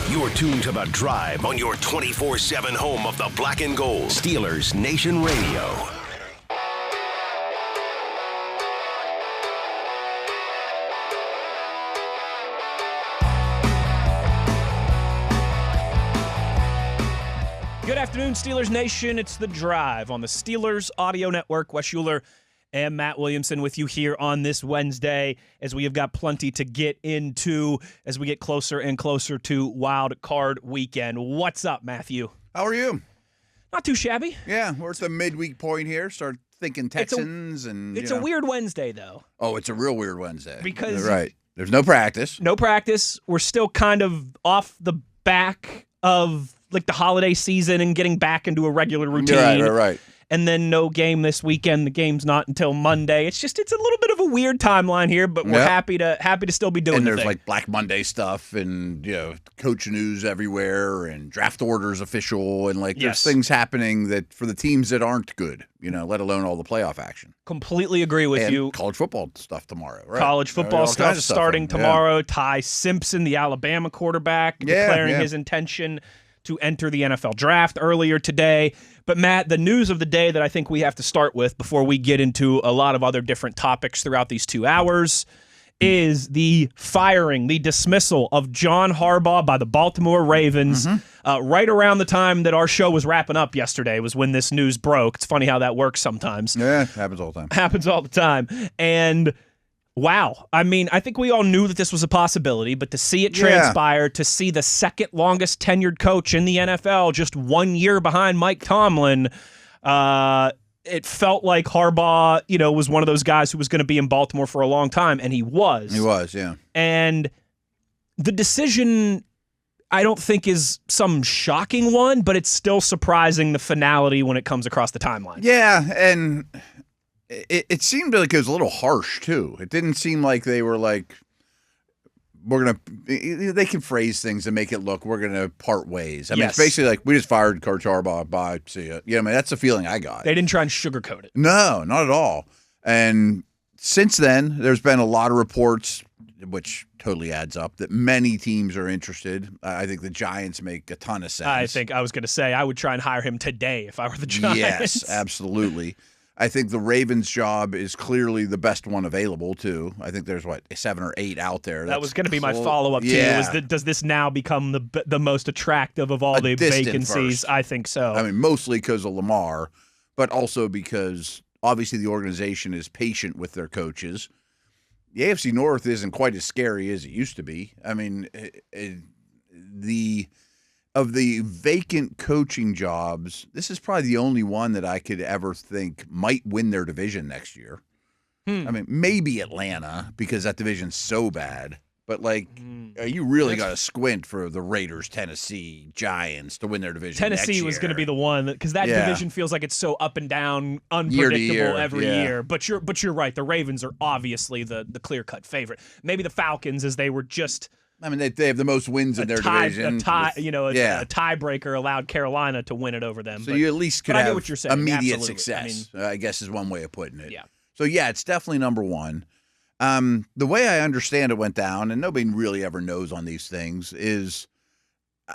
You're tuned to The Drive on your 24/7 home of the black and gold. Steelers Nation Radio. Good afternoon, Steelers Nation. It's The Drive on the Steelers Audio Network. Wes Uhler and Matt Williamson with you here on this Wednesday, as we have got plenty to get into as we get closer and closer to Wild Card Weekend. What's up, Matthew? How are you? Not too shabby. Yeah, we're at the midweek point here. Start thinking Texans It's a weird Wednesday, though. Oh, it's a real weird Wednesday. Because right. There's no practice. No practice. We're still kind of off the back of like the holiday season and getting back into a regular routine. Right. And then no game this weekend. The game's not until Monday. It's a little bit of a weird timeline here, but we're happy to still be doing it. And there's like Black Monday stuff and coach news everywhere and draft orders official and there's things happening that for the teams that aren't good, let alone all the playoff action. Completely agree with you. College football stuff tomorrow, right? College football stuff starting tomorrow. Ty Simpson, the Alabama quarterback, declaring his intention to enter the NFL draft earlier today. But, Matt, the news of the day that I think we have to start with before we get into a lot of other different topics throughout these 2 hours is the firing, the dismissal of John Harbaugh by the Baltimore Ravens. Right around the time that our show was wrapping up yesterday was when this news broke. It's funny how that works sometimes. Yeah, happens all the time. Happens all the time. And wow. I mean, I think we all knew that this was a possibility, but to see it transpire, to see the second longest tenured coach in the NFL just 1 year behind Mike Tomlin, it felt like Harbaugh, was one of those guys who was going to be in Baltimore for a long time, and he was. He was, yeah. And the decision, I don't think is some shocking one, but it's still surprising the finality when it comes across the timeline. Yeah, and It seemed like it was a little harsh, too. It didn't seem like they were like, they can phrase things and make it look, we're going to part ways. I mean, it's basically like, we just fired Coach Harbaugh, bye, see ya. I mean, that's the feeling I got. They didn't try and sugarcoat it. No, not at all. And since then, there's been a lot of reports, which totally adds up, that many teams are interested. I think the Giants make a ton of sense. I was going to say, I would try and hire him today if I were the Giants. Yes, absolutely. I think the Ravens job is clearly the best one available, too. I think there's, 7 or 8 out there. That was going to be my follow-up to you. Does this now become the most attractive of all the vacancies? First. I think so. I mean, mostly because of Lamar, but also because, obviously, the organization is patient with their coaches. The AFC North isn't quite as scary as it used to be. I mean, of the vacant coaching jobs, this is probably the only one that I could ever think might win their division next year. I mean, maybe Atlanta, because that division's so bad. But, you really got to squint for the Raiders, Tennessee, Giants to win their division Tennessee was going to be the one, because that division feels like it's so up and down, unpredictable every year. But you're right. The Ravens are obviously the clear-cut favorite. Maybe the Falcons, as they were just – I mean, they have the most wins in their division. A tiebreaker allowed Carolina to win it over them. So you at least could have immediate Absolutely. success, I guess is one way of putting it. Yeah. So, it's definitely number one. The way I understand it went down, and nobody really ever knows on these things, is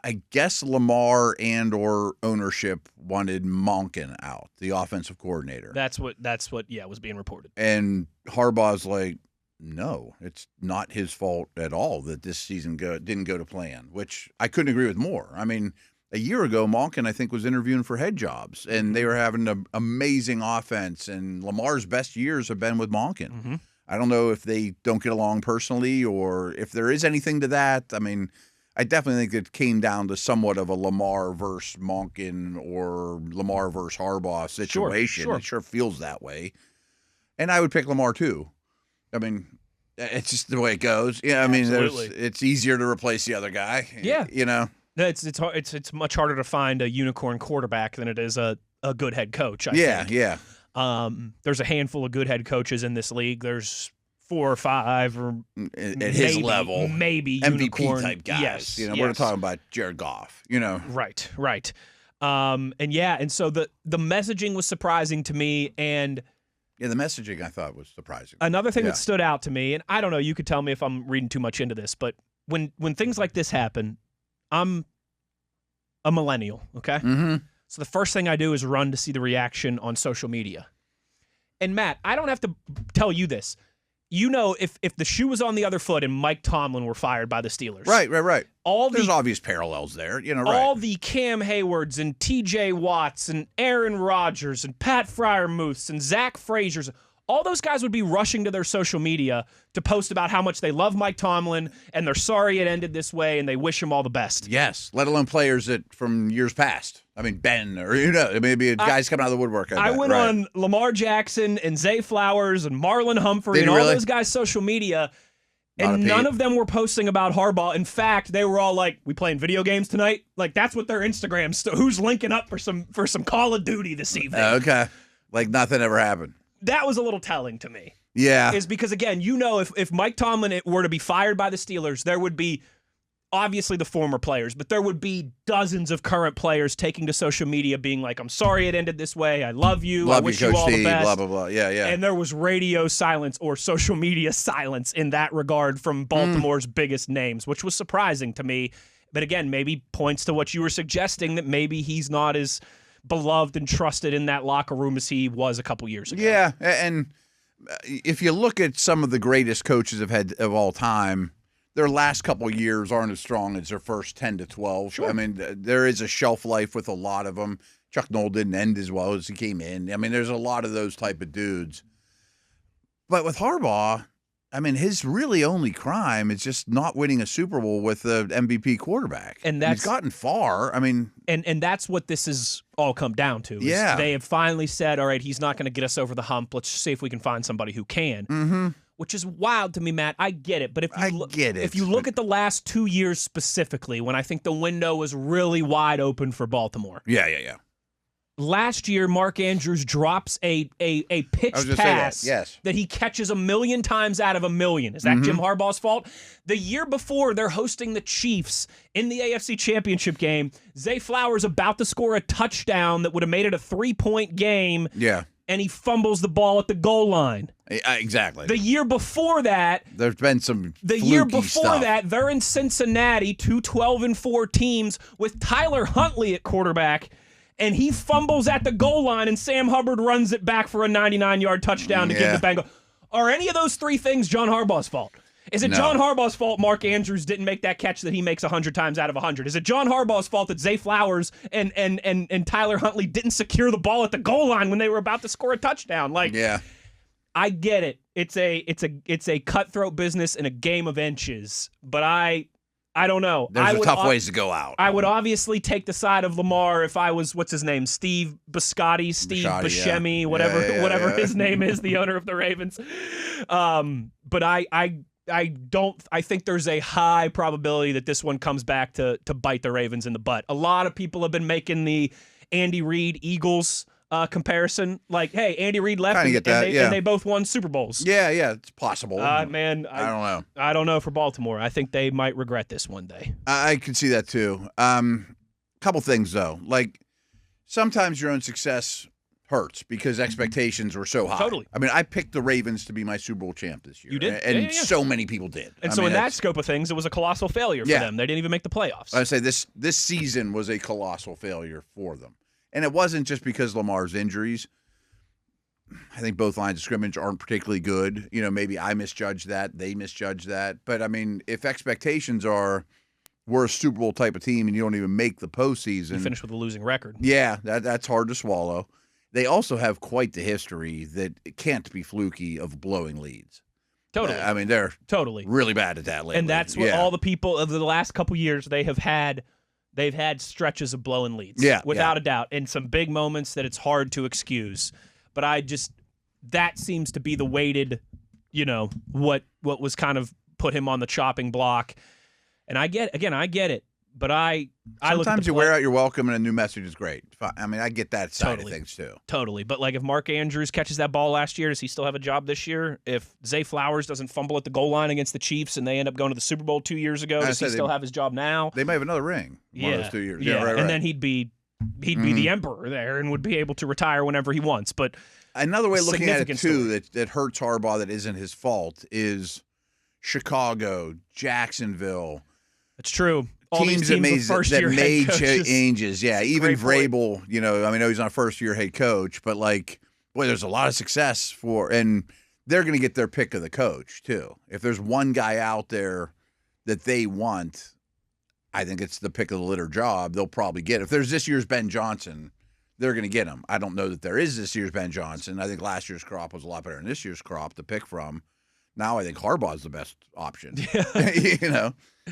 I guess Lamar and or ownership wanted Monken out, the offensive coordinator. That's what was being reported. And Harbaugh's like, no, it's not his fault at all that this season didn't go to plan, which I couldn't agree with more. I mean, a year ago, Monken, I think, was interviewing for head jobs, and they were having an amazing offense, and Lamar's best years have been with Monken. I don't know if they don't get along personally or if there is anything to that. I mean, I definitely think it came down to somewhat of a Lamar versus Monken or Lamar versus Harbaugh situation. Sure. It sure feels that way. And I would pick Lamar, too. I mean, it's just the way it goes. Yeah, I mean, it's easier to replace the other guy. Yeah, it's much harder to find a unicorn quarterback than it is a good head coach. I think. Yeah. There's a handful of good head coaches in this league. There's 4 or 5, or at his level, maybe MVP unicorn type guys. Yes, we're talking about Jared Goff. Right. And so the messaging was surprising to me, and. Yeah, the messaging I thought was surprising. Another thing that stood out to me, and I don't know, you could tell me if I'm reading too much into this, but when things like this happen, I'm a millennial, okay? Mm-hmm. So the first thing I do is run to see the reaction on social media. And Matt, I don't have to tell you this. You know, if the shoe was on the other foot and Mike Tomlin were fired by the Steelers. Right. There's There's obvious parallels there, right. All the Cam Haywards and TJ Watts and Aaron Rodgers and Pat Freiermuths and Zach Frazier's, all those guys would be rushing to their social media to post about how much they love Mike Tomlin and they're sorry it ended this way and they wish him all the best. Yes, let alone players that from years past. I mean, Ben, or maybe guys coming out of the woodwork. I went on Lamar Jackson and Zay Flowers and Marlon Humphrey and all those guys' social media, and none of them were posting about Harbaugh. In fact, they were all like, "We playing video games tonight?" Like that's what their Instagram. Who's linking up for some Call of Duty this evening? Okay, like nothing ever happened. That was a little telling to me. Yeah, is because again, if Mike Tomlin were to be fired by the Steelers, there would be. Obviously the former players, but there would be dozens of current players taking to social media being like, I'm sorry it ended this way. I love you. I wish you all the best. Blah, blah, blah. Yeah. And there was radio silence or social media silence in that regard from Baltimore's biggest names, which was surprising to me. But again, maybe points to what you were suggesting, that maybe he's not as beloved and trusted in that locker room as he was a couple years ago. Yeah, and if you look at some of the greatest coaches of all time, their last couple of years aren't as strong as their first 10 to 12. Sure. I mean, there is a shelf life with a lot of them. Chuck Noll didn't end as well as he came in. I mean, there's a lot of those type of dudes. But with Harbaugh, I mean, his really only crime is just not winning a Super Bowl with the MVP quarterback. And he's gotten far. I mean, and that's what this has all come down to. Yeah. They have finally said, all right, he's not going to get us over the hump. Let's see if we can find somebody who can. Mm-hmm. Which is wild to me, Matt. I get it. But if you look at the last 2 years specifically, when I think the window was really wide open for Baltimore. Yeah. Last year, Mark Andrews drops a pitch pass that he catches 1,000,000 times out of 1,000,000. Is that Jim Harbaugh's fault? The year before, they're hosting the Chiefs in the AFC Championship game. Zay Flowers about to score a touchdown that would have made it a 3-point game. Yeah. And he fumbles the ball at the goal line. Exactly. The year before that, there's been some The year before that, they're in Cincinnati, 2 12-4 teams with Tyler Huntley at quarterback, and he fumbles at the goal line, and Sam Hubbard runs it back for a 99-yard touchdown to give the Bengals. Are any of those three things John Harbaugh's fault? Is it John Harbaugh's fault Mark Andrews didn't make that catch that he makes 100 times out of 100? Is it John Harbaugh's fault that Zay Flowers and Tyler Huntley didn't secure the ball at the goal line when they were about to score a touchdown? I get it. It's a cutthroat business and a game of inches, but I don't know. There's tough ways to go out. I would obviously take the side of Lamar if I was, what's his name, Steve Biscotti, Steve Buscemi, whatever his name is, the owner of the Ravens. But I think there's a high probability that this one comes back to bite the Ravens in the butt. A lot of people have been making the Andy Reid Eagles comparison. Like, hey, Andy Reid left and they both won Super Bowls. Yeah, it's possible. Man, I don't know. I don't know for Baltimore. I think they might regret this one day. I can see that too. Couple things though. Like sometimes your own success hurts because expectations were so high. Totally. I mean, I picked the Ravens to be my Super Bowl champ this year. You did? And so many people did. And in that scope of things, it was a colossal failure for them. They didn't even make the playoffs. I say this season was a colossal failure for them. And it wasn't just because Lamar's injuries. I think both lines of scrimmage aren't particularly good. Maybe I misjudged that. They misjudged that. But, I mean, if expectations are we're a Super Bowl type of team and you don't even make the postseason. You finish with a losing record. Yeah, that's hard to swallow. They also have quite the history that it can't be fluky of blowing leads. Totally. I mean, they're really bad at that lately. And that's what all the people of the last couple years they've had stretches of blowing leads. Without a doubt. And some big moments that it's hard to excuse. But that seems to be the weighted, what was kind of put him on the chopping block. And I get it. But sometimes you wear out your welcome and a new message is great. I mean, I get that side of things too. Totally. But like if Mark Andrews catches that ball last year, does he still have a job this year? If Zay Flowers doesn't fumble at the goal line against the Chiefs and they end up going to the Super Bowl 2 years ago, does he still have his job now? They may have another ring one of those 2 years. Yeah, right. And then he'd be the emperor there and would be able to retire whenever he wants. But another way of looking at it too that hurts Harbaugh that isn't his fault is Chicago, Jacksonville. It's true. all teams these that made changes. Yeah, even Vrabel, I know he's not a first-year head coach, but there's a lot of success and they're going to get their pick of the coach too. If there's one guy out there that they want, I think it's the pick of the litter job. They'll probably get it. If there's this year's Ben Johnson, they're going to get him. I don't know that there is this year's Ben Johnson. I think last year's crop was a lot better than this year's crop to pick from. Now I think Harbaugh's the best option.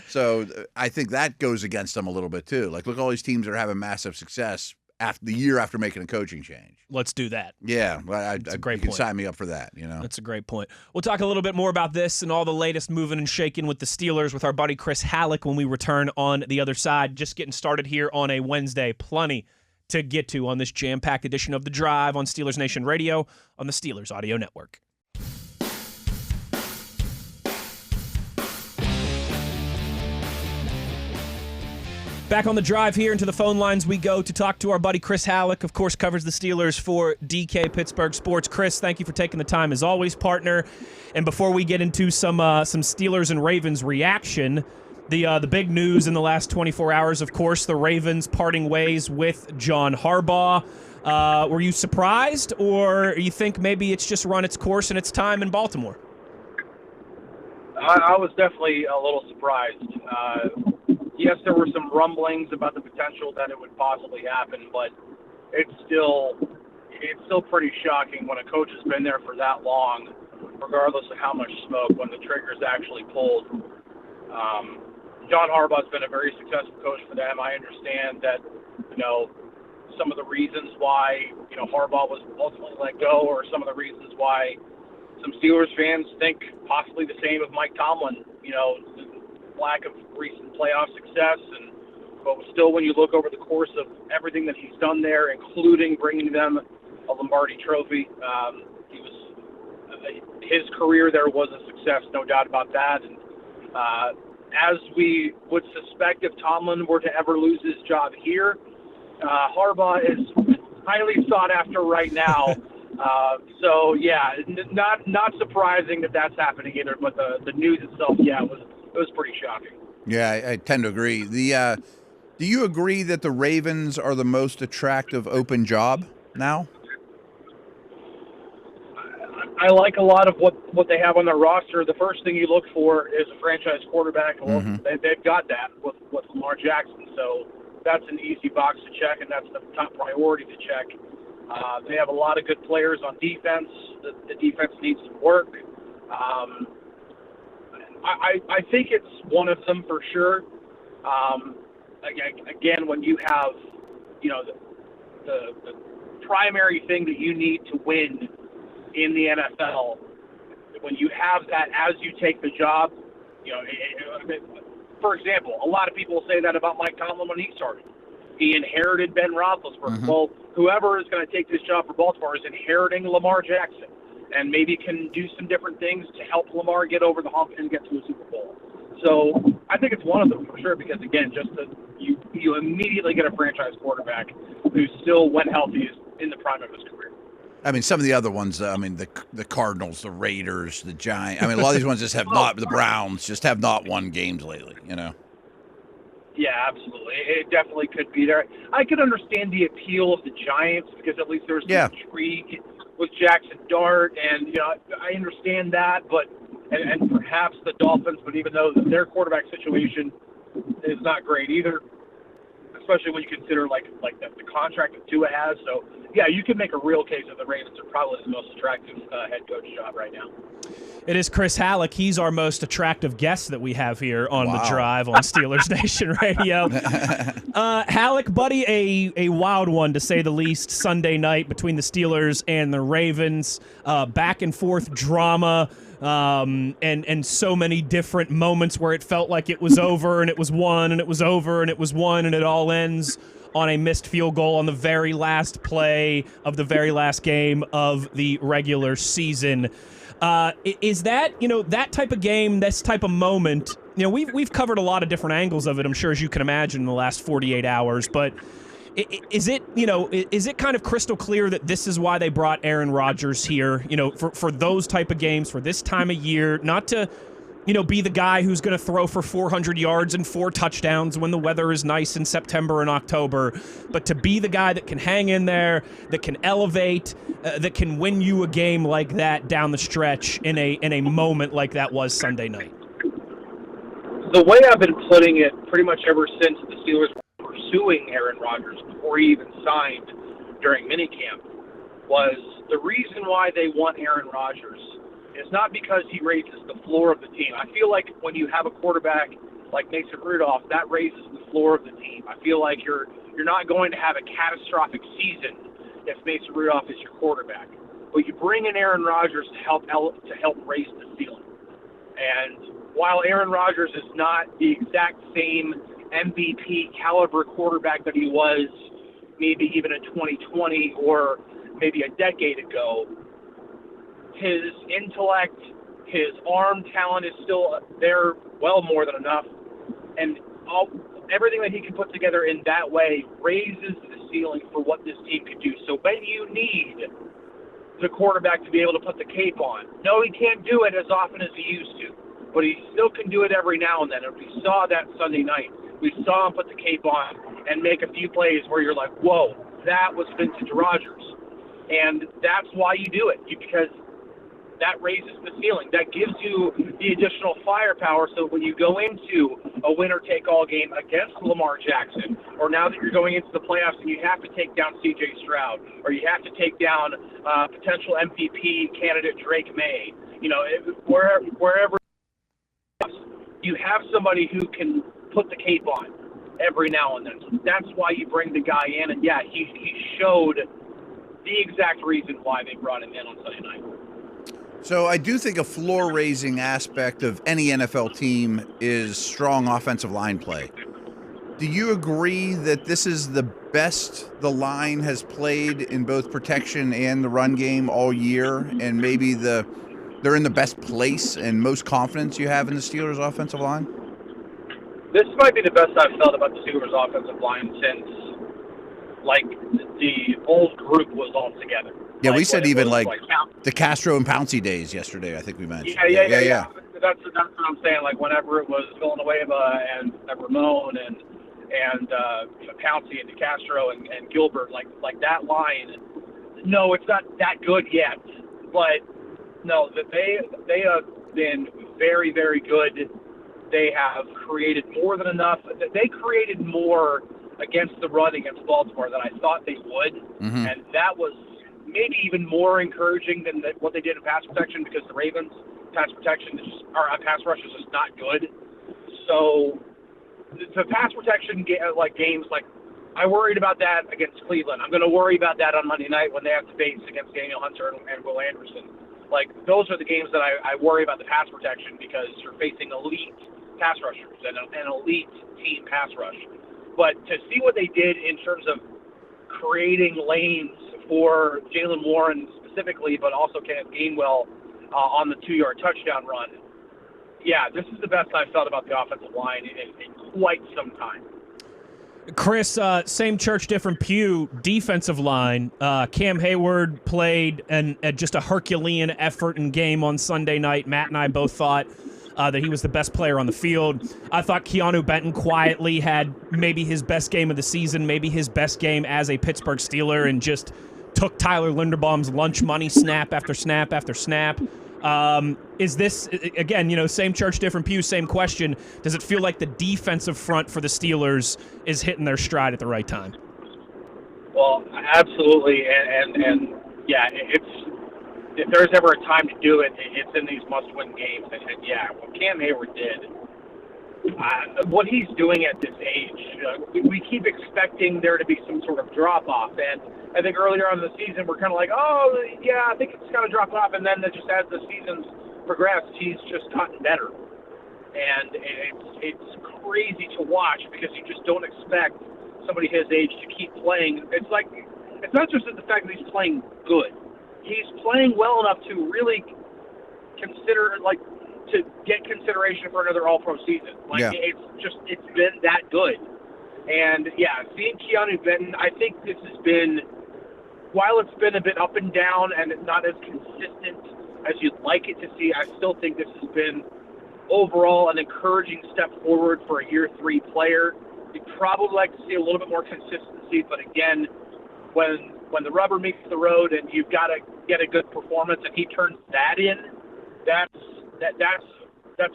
So I think that goes against them a little bit too. Look, all these teams are having massive success the year after making a coaching change. Let's do that. Yeah, that's a great point. You can sign me up for that. That's a great point. We'll talk a little bit more about this and all the latest moving and shaking with the Steelers with our buddy Chris Halicke when we return on the other side. Just getting started here on a Wednesday. Plenty to get to on this jam-packed edition of The Drive on Steelers Nation Radio on the Steelers Audio Network. Back on The Drive here into the phone lines we go to talk to our buddy Chris Halicke, of course, covers the Steelers for DK Pittsburgh Sports. Chris, thank you for taking the time as always, partner. And before we get into some Steelers and Ravens reaction, the big news in the last 24 hours, of course, the Ravens parting ways with John Harbaugh. Were you surprised, or you think maybe it's just run its course and it's time in Baltimore? I was definitely a little surprised. Yes, there were some rumblings about the potential that it would possibly happen, but it's still pretty shocking when a coach has been there for that long, regardless of how much smoke, when the trigger's actually pulled. John Harbaugh's been a very successful coach for them. I understand that, some of the reasons why, Harbaugh was ultimately let go, or some of the reasons why some Steelers fans think possibly the same of Mike Tomlin, lack of recent playoff success, but still, when you look over the course of everything that he's done there, including bringing them a Lombardi trophy, his career there was a success, no doubt about that. And as we would suspect, if Tomlin were to ever lose his job here, Harbaugh is highly sought after right now. So yeah, not surprising that that's happening either. But the news itself, it was pretty shocking. Yeah, I tend to agree. Do you agree that the Ravens are the most attractive open job now? I like a lot of what they have on their roster. The first thing you look for is a franchise quarterback. Well, they've got that with Lamar Jackson, so that's an easy box to check, and that's the top priority to check. They have a lot of good players on defense. The defense needs some work. I think it's one of them for sure. Again, when you have, the primary thing that you need to win in the NFL, when you have that as you take the job, for example, a lot of people say that about Mike Tomlin when he started. He inherited Ben Roethlisberger. Well, whoever is going to take this job for Baltimore is inheriting Lamar Jackson, and maybe can do some different things to help Lamar get over the hump and get to a Super Bowl. So I think it's one of them for sure, because again, you immediately get a franchise quarterback who still, when healthy, is in the prime of his career. I mean, some of the other ones, the Cardinals, the Raiders, the Giants. A lot of these ones just have not, the Browns just have not won games lately, Yeah, absolutely. It definitely could be there. I could understand the appeal of the Giants, because at least there's some intrigue with Jackson Dart, and I understand that, but and perhaps the Dolphins, but even though their quarterback situation is not great either, especially when you consider like the contract that Tua has. So yeah, you can make a real case that the Ravens are probably the most attractive head coach job right now. It is Chris Halicke. He's our most attractive guest that we have here on The Drive on Steelers Nation Radio. Halicke, buddy, a wild one to say the least Sunday night between the Steelers and the Ravens. Back and forth drama, and so many different moments where it felt like it was over and it was won and it was over and it was won, and it all ends on a missed field goal on the very last play of the very last game of the regular season. Is that, that type of game, this type of moment, we've covered a lot of different angles of it, I'm sure, as you can imagine, in the last 48 hours, but is it kind of crystal clear that this is why they brought Aaron Rodgers here, for those type of games, for this time of year, not to be the guy who's going to throw for 400 yards and 4 touchdowns when the weather is nice in September and October, but to be the guy that can hang in there, that can elevate, that can win you a game like that down the stretch in a moment like that was Sunday night. The way I've been putting it pretty much ever since the Steelers were pursuing Aaron Rodgers before he even signed during minicamp was the reason why they want Aaron Rodgers is not because he raises the floor of the team. I feel like when you have a quarterback like Mason Rudolph, that raises the floor of the team. I feel like you're not going to have a catastrophic season if Mason Rudolph is your quarterback. But you bring in Aaron Rodgers to help raise the ceiling. And while Aaron Rodgers is not the exact same MVP caliber quarterback that he was maybe even in 2020 or maybe a decade ago, his intellect, his arm talent is still there, well more than enough, and everything that he can put together in that way raises the ceiling for what this team can do. So when you need the quarterback to be able to put the cape on, no, he can't do it as often as he used to, but he still can do it every now and then. And we saw that Sunday night. We saw him put the cape on and make a few plays where you're like, whoa, that was vintage Rodgers. And that's why you do it, because that raises the ceiling. That gives you the additional firepower so when you go into a winner-take-all game against Lamar Jackson, or now that you're going into the playoffs and you have to take down C.J. Stroud, or you have to take down potential MVP candidate Drake May, wherever you have somebody who can put the cape on every now and then. So that's why you bring the guy in, and yeah, he showed the exact reason why they brought him in on Sunday night. So I do think a floor-raising aspect of any NFL team is strong offensive line play. Do you agree that this is the best the line has played in both protection and the run game all year, and maybe they're in the best place and most confidence you have in the Steelers' offensive line? This might be the best I've felt about the Steelers' offensive line since, the old group was all together. Yeah, we said even the Castro and Pouncey days yesterday, I think we mentioned. Yeah. That's what I'm saying. Like whenever it was Villanueva and Ramon and Pouncey and DeCastro and Gilbert, like that line. No, it's not that good yet, but no, that they have been very, very good. They have created more than enough. They created more against the run against Baltimore than I thought they would, and that was maybe even more encouraging than what they did in pass protection, because the Ravens pass rush is just not good. So the pass protection games, I worried about that against Cleveland. I'm going to worry about that on Monday night when they have to face against Daniel Hunter and Will Anderson. Those are the games that I worry about the pass protection, because you're facing elite pass rushers and an elite team pass rush. But to see what they did in terms of creating lanes for Jalen Warren specifically, but also Kenneth Gainwell on the 2-yard touchdown run, yeah, this is the best I've felt about the offensive line in quite some time. Chris, same church, different pew, defensive line. Cam Hayward played just a Herculean effort and game on Sunday night. Matt and I both thought that he was the best player on the field. I thought Keanu Benton quietly had maybe his best game of the season, maybe his best game as a Pittsburgh Steeler, and just took Tyler Linderbaum's lunch money snap after snap after snap. Is this, again, same church, different pew, same question. Does it feel like the defensive front for the Steelers is hitting their stride at the right time? Well, absolutely. And yeah, if there's ever a time to do it, it's in these must-win games. And yeah, what Cam Hayward did, what he's doing at this age, we keep expecting there to be some sort of drop-off. And I think earlier on in the season, we're kind of like, oh, yeah, I think it's kind of dropped off. And then just as the season's progressed, he's just gotten better. And it's crazy to watch, because you just don't expect somebody his age to keep playing. It's not just the fact that he's playing good. He's playing well enough to really consider, to get consideration for another All-Pro season. It's been that good. And, yeah, seeing Keanu Benton, I think this has been, while it's been a bit up and down and not as consistent as you'd like it to see, I still think this has been overall an encouraging step forward for a year 3 player. You'd probably like to see a little bit more consistency, but again, when the rubber meets the road and you've got to get a good performance and he turns that in, that's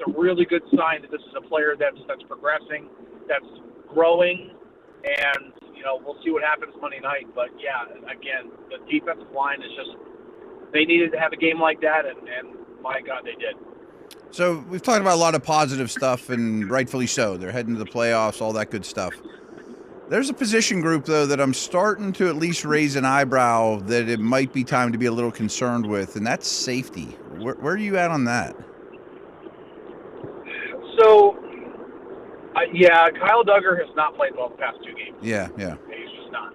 a really good sign that this is a player that's progressing, that's growing, and we'll see what happens Monday night. But yeah, again, the defensive line is just, they needed to have a game like that, and my God, they did. So we've talked about a lot of positive stuff, and rightfully so. They're heading to the playoffs, all that good stuff. There's a position group, though, that I'm starting to at least raise an eyebrow that it might be time to be a little concerned with, and that's safety. Where are you at on that? So, Kyle Duggar has not played well the past 2 games. Yeah. He's just not.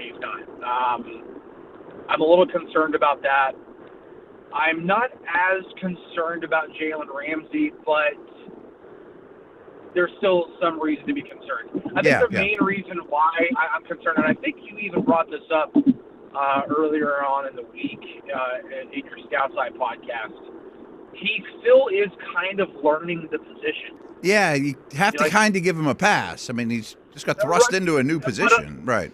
He's not. I'm a little concerned about that. I'm not as concerned about Jalen Ramsey, but there's still some reason to be concerned. I think the main reason why I'm concerned, and I think you even brought this up earlier on in the week in your Scouts Eye podcast, he still is kind of learning the position. Yeah, you have to kind of give him a pass. I mean, he's just got thrust into a new position. Right.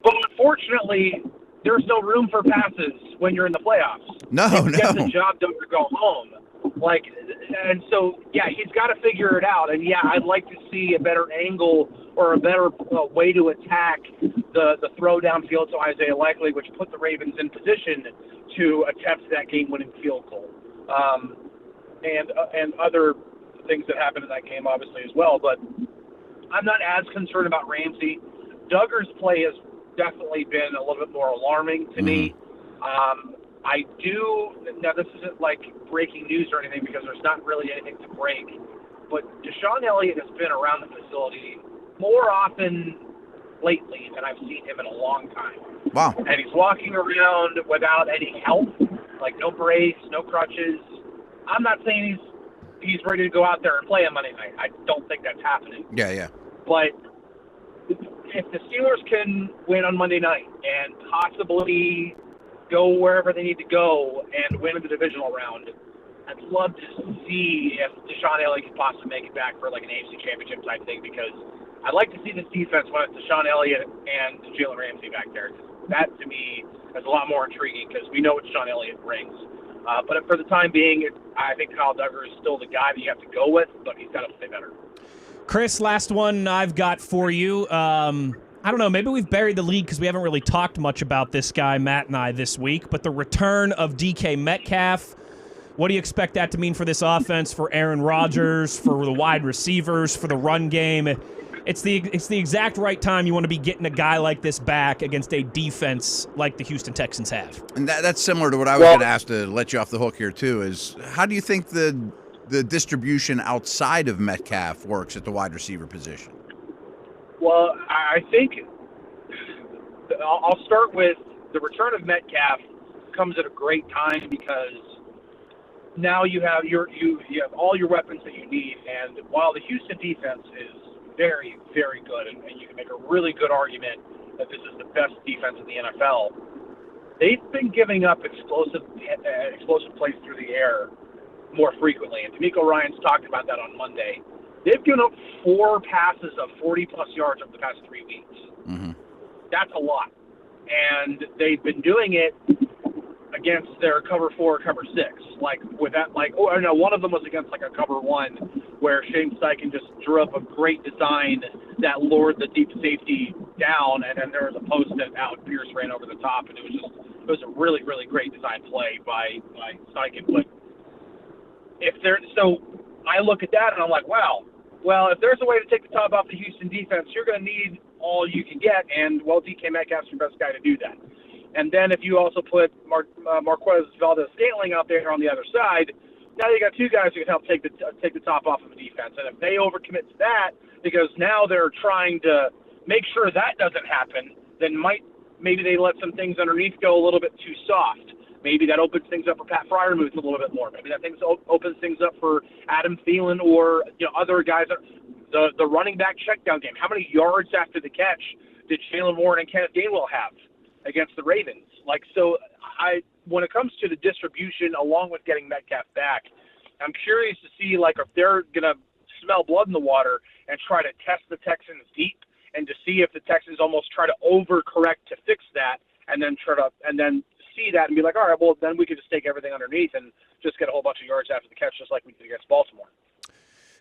But unfortunately, there's no room for passes when you're in the playoffs. No. Get the job done or go home. And so, he's got to figure it out. And, I'd like to see a better angle or a better way to attack the throw downfield to Isaiah Likely, which put the Ravens in position to attempt that game-winning field goal. And other things that happened in that game, obviously, as well. But I'm not as concerned about Ramsey. Duggar's play has definitely been a little bit more alarming to me. I do, now this isn't like breaking news or anything because there's not really anything to break, but Deshaun Elliott has been around the facility more often lately than I've seen him in a long time. Wow. And he's walking around without any help, like no brace, no crutches. I'm not saying he's ready to go out there and play on Monday night. I don't think that's happening. Yeah. But if the Steelers can win on Monday night and possibly go wherever they need to go and win in the divisional round, I'd love to see if Deshaun Elliott could possibly make it back for like an AFC championship type thing, because I'd like to see this defense when it's Deshaun Elliott and Jalen Ramsey back there. That, to me, is a lot more intriguing because we know what Deshaun Elliott brings. But for the time being, I think Kyle Duggar is still the guy that you have to go with, but he's got to play better. Chris, last one I've got for you. I don't know, maybe we've buried the lead because we haven't really talked much about this guy, Matt and I, this week, but the return of DK Metcalf, what do you expect that to mean for this offense, for Aaron Rodgers, for the wide receivers, for the run game? It's the exact right time you want to be getting a guy like this back against a defense like the Houston Texans have. And that's similar to what I was going to ask to let you off the hook here, too, is how do you think the distribution outside of Metcalf works at the wide receiver position? Well, I think I'll start with the return of Metcalf comes at a great time because now you have you have all your weapons that you need, and while the Houston defense is very, very good, and you can make a really good argument that this is the best defense in the NFL, they've been giving up explosive plays through the air more frequently, and D'Amico Ryan's talked about that on Monday. They've given up 4 passes of 40-plus yards over the past 3 weeks. Mm-hmm. That's a lot. And they've been doing it against their cover 4 or cover 6. One of them was against like a cover 1 where Shane Steichen just drew up a great design that lured the deep safety down, and then there was a post that Alec Pierce ran over the top, and it was a really, really great design play by Steichen. But I look at that and I'm like, wow. Well, if there's a way to take the top off the Houston defense, you're going to need all you can get, and, DK Metcalf's your best guy to do that. And then if you also put Marquez Valdez-Scantling out there on the other side, now you got 2 guys who can help take the top off of the defense. And if they overcommit to that, because now they're trying to make sure that doesn't happen, then maybe they let some things underneath go a little bit too soft. Maybe that opens things up for Pat Freiermuth a little bit more. Maybe that opens things up for Adam Thielen or other guys. The running back checkdown game. How many yards after the catch did Jalen Warren and Kenneth Gainwell have against the Ravens? When it comes to the distribution, along with getting Metcalf back, I'm curious to see, like, if they're going to smell blood in the water and try to test the Texans deep, and to see if the Texans almost try to overcorrect to fix that, and then see that and be like, all right, well, then we could just take everything underneath and just get a whole bunch of yards after the catch, just like we did against Baltimore.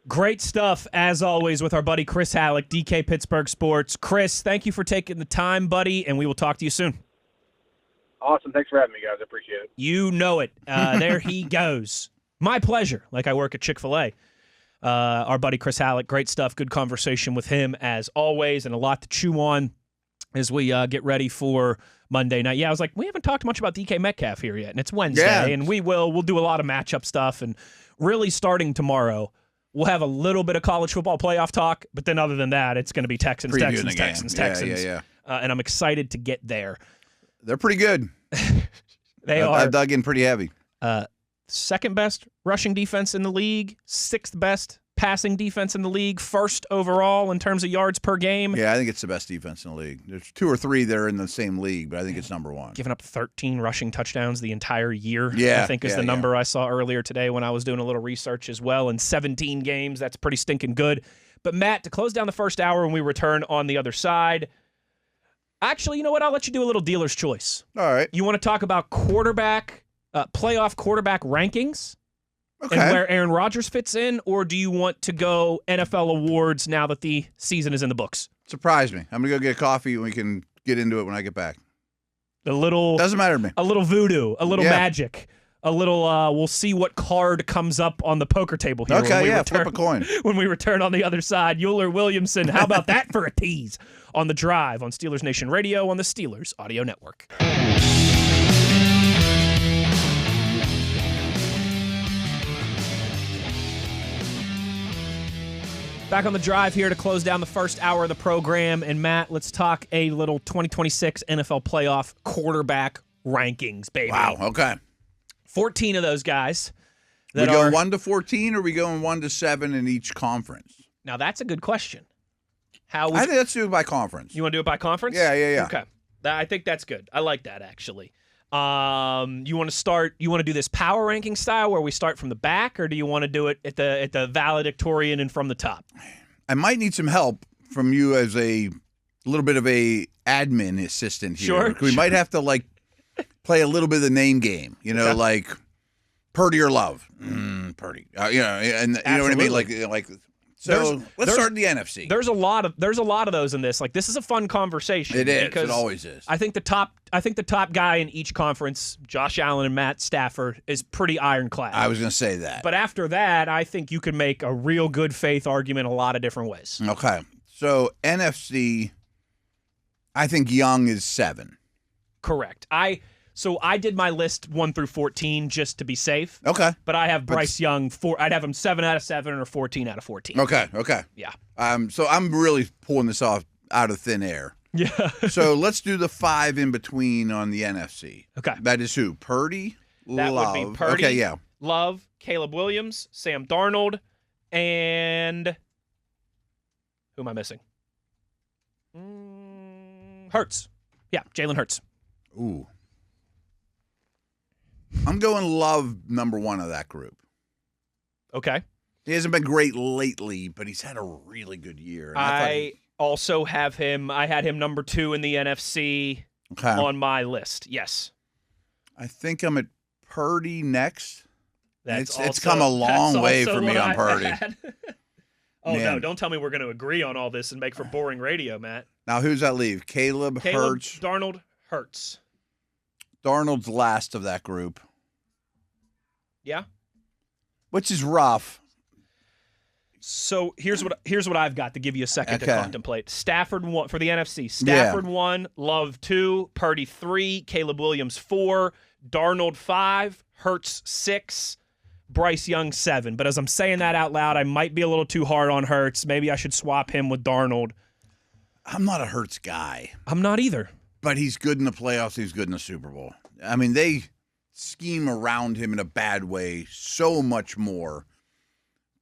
Great stuff, as always, with our buddy Chris Halicke, DK Pittsburgh Sports. Chris, thank you for taking the time, buddy, and we will talk to you soon. Awesome. Thanks for having me, guys. I appreciate it. You know it. There he goes. My pleasure. Like I work at Chick-fil-A. Our buddy Chris Halicke, great stuff. Good conversation with him, as always, and a lot to chew on as we get ready for Monday night. Yeah, I was like, we haven't talked much about DK Metcalf here yet, and it's Wednesday, and we'll do a lot of matchup stuff, and really starting tomorrow, we'll have a little bit of college football playoff talk, but then other than that, it's going to be Texans. Yeah. And I'm excited to get there. They're pretty good. They are. I've dug in pretty heavy. Second best rushing defense in the league, sixth best passing defense in the league, first overall in terms of yards per game. Yeah, I think it's the best defense in the league. There's 2 or 3 that are in the same league, but I think it's number 1. Giving up 13 rushing touchdowns the entire year, I think is the number I saw earlier today when I was doing a little research as well. In 17 games, that's pretty stinking good. But Matt, to close down the first hour when we return on the other side, actually, you know what? I'll let you do a little dealer's choice. All right. You want to talk about playoff quarterback rankings? Okay. And where Aaron Rodgers fits in, or do you want to go NFL awards now that the season is in the books? Surprise me. I'm going to go get a coffee and we can get into it when I get back. Doesn't matter to me. A little voodoo, a little magic, a little we'll see what card comes up on the poker table here. Okay, flip a coin. When we return on the other side, Uhler Williamson, how about that for a tease? On The Drive on Steelers Nation Radio on the Steelers Audio Network. Back on The Drive here to close down the first hour of the program. And, Matt, let's talk a little 2026 NFL playoff quarterback rankings, baby. Wow, okay. 14 of those guys. We going 1 to 14, or are we going 1 to 7 in each conference? Now, that's a good question. I think let's do it by conference. You want to do it by conference? Yeah. Okay. I think that's good. I like that, actually. You want to do this power ranking style where we start from the back, or do you want to do it at the valedictorian and from the top? I might need some help from you as a little bit of a admin assistant here. Sure. We might have to play a little bit of the name game, like Purdy or Love. Purdy. And you know what I mean? So let's start in the NFC. There's a lot of those in this. This is a fun conversation. It is. It always is. I think the top guy in each conference, Josh Allen and Matt Stafford, is pretty ironclad. I was going to say that. But after that, I think you could make a real good faith argument a lot of different ways. Okay. So NFC, I think Young is 7. Correct. So I did my list 1 through 14 just to be safe. Okay. But I have Bryce Young, I'd have him 7 out of 7 or 14 out of 14. Okay. Yeah. So I'm really pulling this off out of thin air. Yeah. So let's do the 5 in between on the NFC. Okay. That is who? Purdy, That Love. would be Purdy, okay, yeah. Love, Caleb Williams, Sam Darnold, and who am I missing? Hurts. Yeah, Jalen Hurts. Ooh. I'm going Love number 1 of that group. Okay. He hasn't been great lately, but he's had a really good year. I also have him. I had him number 2 in the NFC on my list. Yes. I think I'm at Purdy next. It's come a long way for me on Purdy. Man. No, don't tell me we're going to agree on all this and make for boring radio, Matt. Now, who's that leave? Caleb, Hurts. Darnold, Hurts. Darnold's last of that group. Yeah. Which is rough. So here's what I've got to give you a second to contemplate. Stafford 1 for the NFC. Stafford 1, Love 2, Purdy 3, Caleb Williams 4, Darnold 5, Hurts 6, Bryce Young 7. But as I'm saying that out loud, I might be a little too hard on Hurts. Maybe I should swap him with Darnold. I'm not a Hurts guy. I'm not either. But he's good in the playoffs. He's good in the Super Bowl. I mean, they scheme around him in a bad way so much more.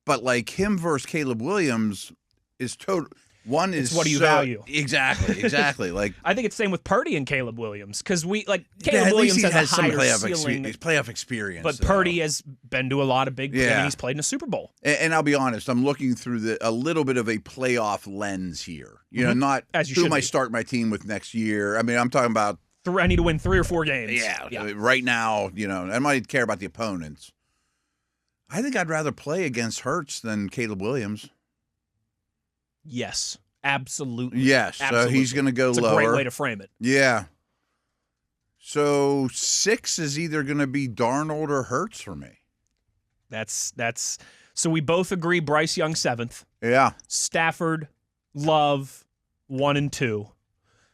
But him versus Caleb Williams is total. One is what do you value? Exactly. Like I think it's the same with Purdy and Caleb Williams because Caleb at Williams least he has a some higher playoff experience. But though. Purdy has been to a lot of big. I mean, he's played in a Super Bowl. And I'll be honest, I'm looking through a little bit of a playoff lens here. You know, not as you who should am I be. start my team with next year. I mean, I'm talking about. I need to win 3 or 4 games. Yeah. Right now, you know, I might care about the opponents. I think I'd rather play against Hurts than Caleb Williams. Yes, absolutely. Yes, so he's going to go lower. It's a great way to frame it. Yeah. So 6 is either going to be Darnold or Hurts for me. That's so we both agree Bryce Young 7th. Yeah. Stafford, Love 1 and 2.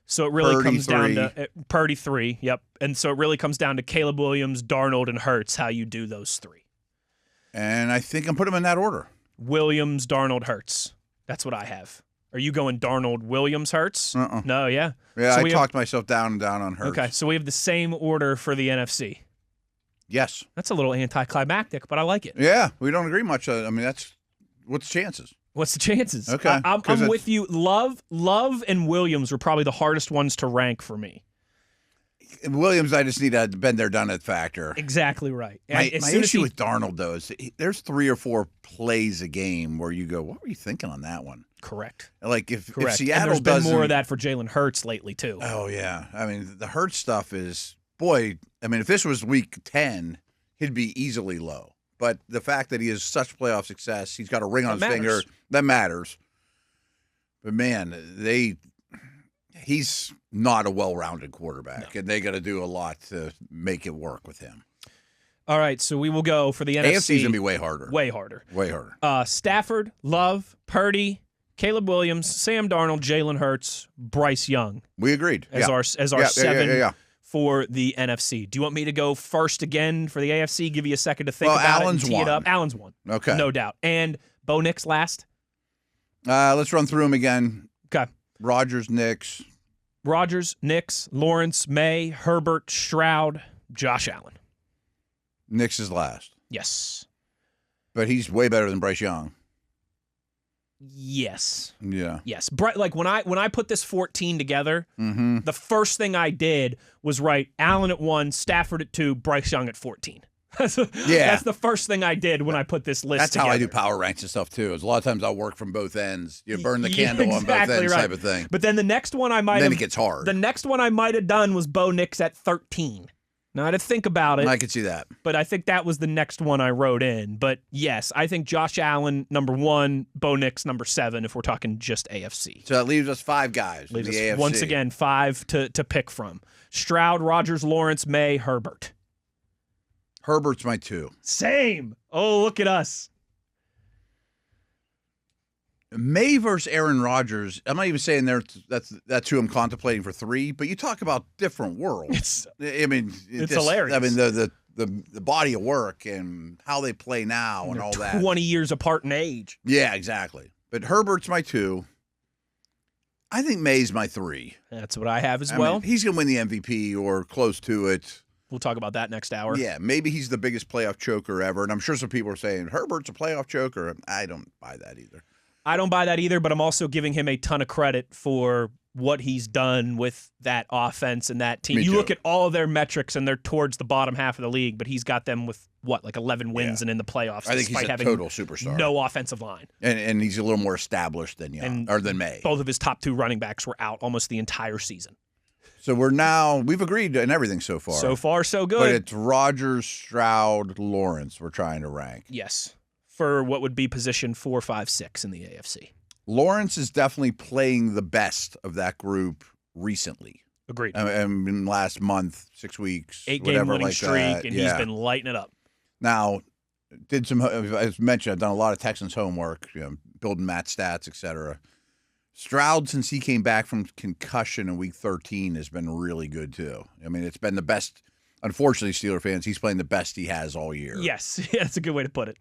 So it really comes down to Purdy 3. Yep. And so it really comes down to Caleb Williams, Darnold, and Hurts, how you do those 3. And I think I'm putting them in that order. Williams, Darnold, Hurts. That's what I have. Are you going Darnold, Williams, Hurts? No, yeah. Yeah, so I talked myself down and down on Hurts. Okay, so we have the same order for the NFC. Yes. That's a little anticlimactic, but I like it. Yeah, we don't agree much. I mean, what's the chances? What's the chances? Okay. I'm with you. Love, and Williams were probably the hardest ones to rank for me. Williams, I just need a been there, done it factor. Exactly right. My issue with Darnold, though, is there's 3 or 4 plays a game where you go, what were you thinking on that one? Correct. Like if and Seattle there's been more of that for Jalen Hurts lately, too. Oh, yeah. I mean, the Hurts stuff is, boy, I mean, if this was week 10, he'd be easily low. But the fact that he has such playoff success, he's got a ring on his finger, that matters. But, man, he's not a well-rounded quarterback, and they got to do a lot to make it work with him. All right, so we will go for the NFC. AFC's going to be way harder. Way harder. Way harder. Stafford, Love, Purdy, Caleb Williams, Sam Darnold, Jalen Hurts, Bryce Young. We agreed. As our 7 for the NFC. Do you want me to go first again for the AFC? Give you a second to think about Allen's it and tee one. it up. Allen's one. Okay. No doubt. And Bo Nix last? Let's run through them again. Okay. Rodgers, Nix, Lawrence, May, Herbert, Stroud, Josh Allen. Nix is last. Yes. But he's way better than Bryce Young. Yes. Yeah. Yes. Like when I put this 14 together, Mm-hmm. the first thing I did was write Allen at 1, Stafford at 2, Bryce Young at 14. That's the first thing I did when I put this list That's together. how I do power ranks and stuff, too. Is a lot of times I'll work from both ends. You burn the candle on both ends type of thing. But then the next one I might Then it gets hard. The next one I might have done was Bo Nix at 13. Now, I had to think about it. I could see that. But I think that was the next one I wrote in. But yes, I think Josh Allen, number 1, Bo Nix, number 7, if we're talking just AFC. So that leaves us 5 guys. Leaves in us, the AFC. once again, 5 to pick from. Stroud, Rodgers, Lawrence, May, Herbert. Herbert's my 2. Same. Oh, look at us. May versus Aaron Rodgers. I'm not even saying that's who I'm contemplating for 3, but you talk about different worlds. It's hilarious. I mean, the body of work and how they play now and all that. 20 years apart in age. Yeah, exactly. But Herbert's my 2. I think May's my 3. That's what I have as I well. mean, he's going to win the MVP or close to it. We'll talk about that next hour. Yeah, maybe he's the biggest playoff choker ever. And I'm sure some people are saying, Herbert's a playoff choker. I don't buy that either. I don't buy that either, but I'm also giving him a ton of credit for what he's done with that offense and that team. Me you too. look at all of their metrics, and they're towards the bottom half of the league, but he's got them with, 11 wins and in the playoffs, I think despite he's a having total superstar. no offensive line. And he's a little more established than than May. Both of his top 2 running backs were out almost the entire season. So we've agreed on everything so far. So far, so good. But it's Rodgers, Stroud, Lawrence we're trying to rank. Yes, for what would be position 4, 5, 6 in the AFC. Lawrence is definitely playing the best of that group recently. Agreed. In last month, 6 weeks, 8-game winning like streak, that. and he's been lighting it up. Now, as mentioned, I've done a lot of Texans homework, building Matt stats, etc. Stroud, since he came back from concussion in week 13, has been really good too. I mean, it's been the best. Unfortunately, Steeler fans, he's playing the best he has all year. Yes, that's a good way to put it.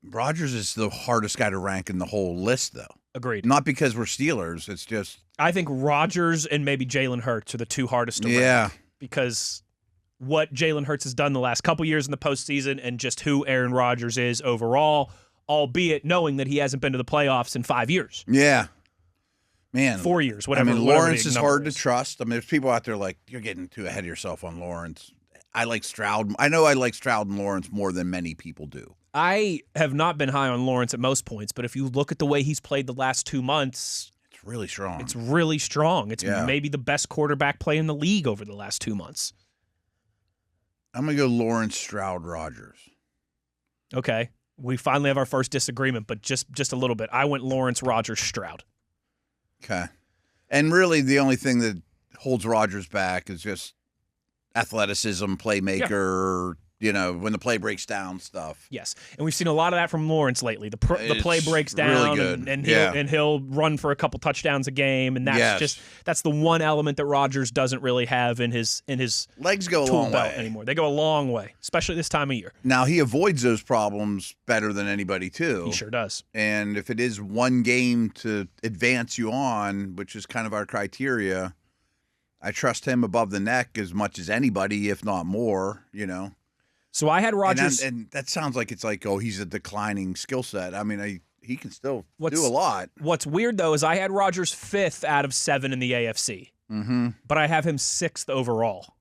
Rodgers is the hardest guy to rank in the whole list, though. Agreed. Not because we're Steelers. It's just I think Rodgers and maybe Jalen Hurts are the 2 hardest to rank. Because what Jalen Hurts has done the last couple years in the postseason and just who Aaron Rodgers is overall, albeit knowing that he hasn't been to the playoffs in 5 years. Yeah. Man. 4 years, whatever. I mean, whatever Lawrence is hard to is. trust. I mean, there's people out there like, you're getting too ahead of yourself on Lawrence. I like Stroud. I know I like Stroud and Lawrence more than many people do. I have not been high on Lawrence at most points, but if you look at the way he's played the last 2 months, it's really strong. It's really strong. It's maybe the best quarterback play in the league over the last 2 months. I'm going to go Lawrence, Stroud, Rodgers. Okay. We finally have our first disagreement, but just a little bit. I went Lawrence, Rodgers, Stroud. Okay. And really the only thing that holds Rodgers back is just athleticism, playmaker, when the play breaks down stuff. Yes. And we've seen a lot of that from Lawrence lately. The play breaks down really good. and he'll run for a couple touchdowns a game, and that's the one element that Rodgers doesn't really have in his legs go a tool long belt way anymore. They go a long way, especially this time of year. Now he avoids those problems better than anybody too. He sure does. And if it is one game to advance you on, which is kind of our criteria, I trust him above the neck as much as anybody, if not more, So I had Rodgers. And that sounds like it's like, he's a declining skill set. I mean, he can still do a lot. What's weird, though, is I had Rodgers 5th out of 7 in the AFC. Mm-hmm. But I have him 6th overall.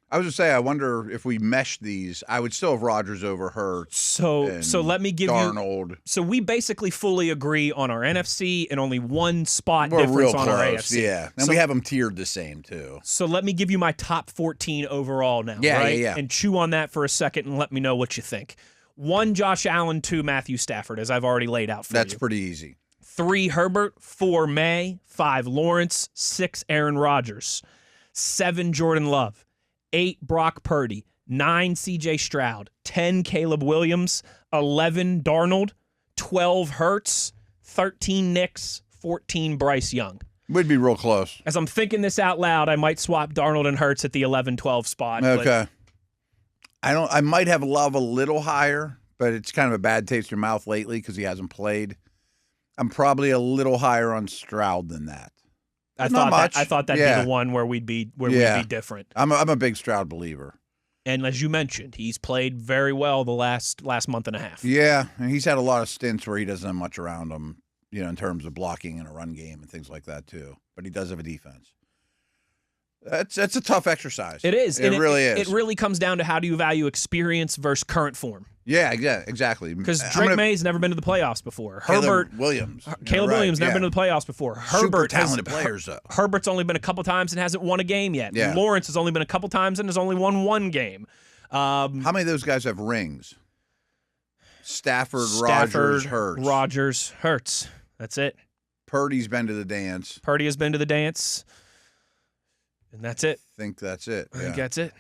I was going to say, I wonder if we mesh these, I would still have Rodgers over Hurts. So let me give Darnold. you. So we basically fully agree on our NFC and only one spot difference on our AFC. Yeah, and we have them tiered the same too. So let me give you my top 14 overall now. Yeah, right? yeah. And chew on that for a second and let me know what you think. 1, Josh Allen. 2, Matthew Stafford, as I've already laid out for you. That's pretty easy. 3, Herbert. 4, May. 5, Lawrence. 6, Aaron Rodgers. 7, Jordan Love. 8, Brock Purdy. 9, C.J. Stroud. 10, Caleb Williams. 11, Darnold. 12, Hurts. 13, Nix. 14, Bryce Young. We'd be real close. As I'm thinking this out loud, I might swap Darnold and Hurts at the 11-12 spot. Okay. I might have Love a little higher, but it's kind of a bad taste in your mouth lately because he hasn't played. I'm probably a little higher on Stroud than that. I thought that'd be the one where we'd be different. I'm a big Stroud believer. And as you mentioned, he's played very well the last month and a half. Yeah, and he's had a lot of stints where he doesn't have much around him, in terms of blocking in a run game and things like that too. But he does have a defense. That's a tough exercise. It is. It really is. It really comes down to how do you value experience versus current form. Yeah, exactly. Because Drake May's never been to the playoffs before. Caleb Williams never been to the playoffs before. Super talented players, though. Herbert's only been a couple times and hasn't won a game yet. Yeah. Lawrence has only been a couple times and has only won one game. How many of those guys have rings? Stafford, Rodgers, Hurts. Rodgers, Hurts. That's it. Purdy's been to the dance. Purdy has been to the dance. And that's it. I think that's it. I think that's it.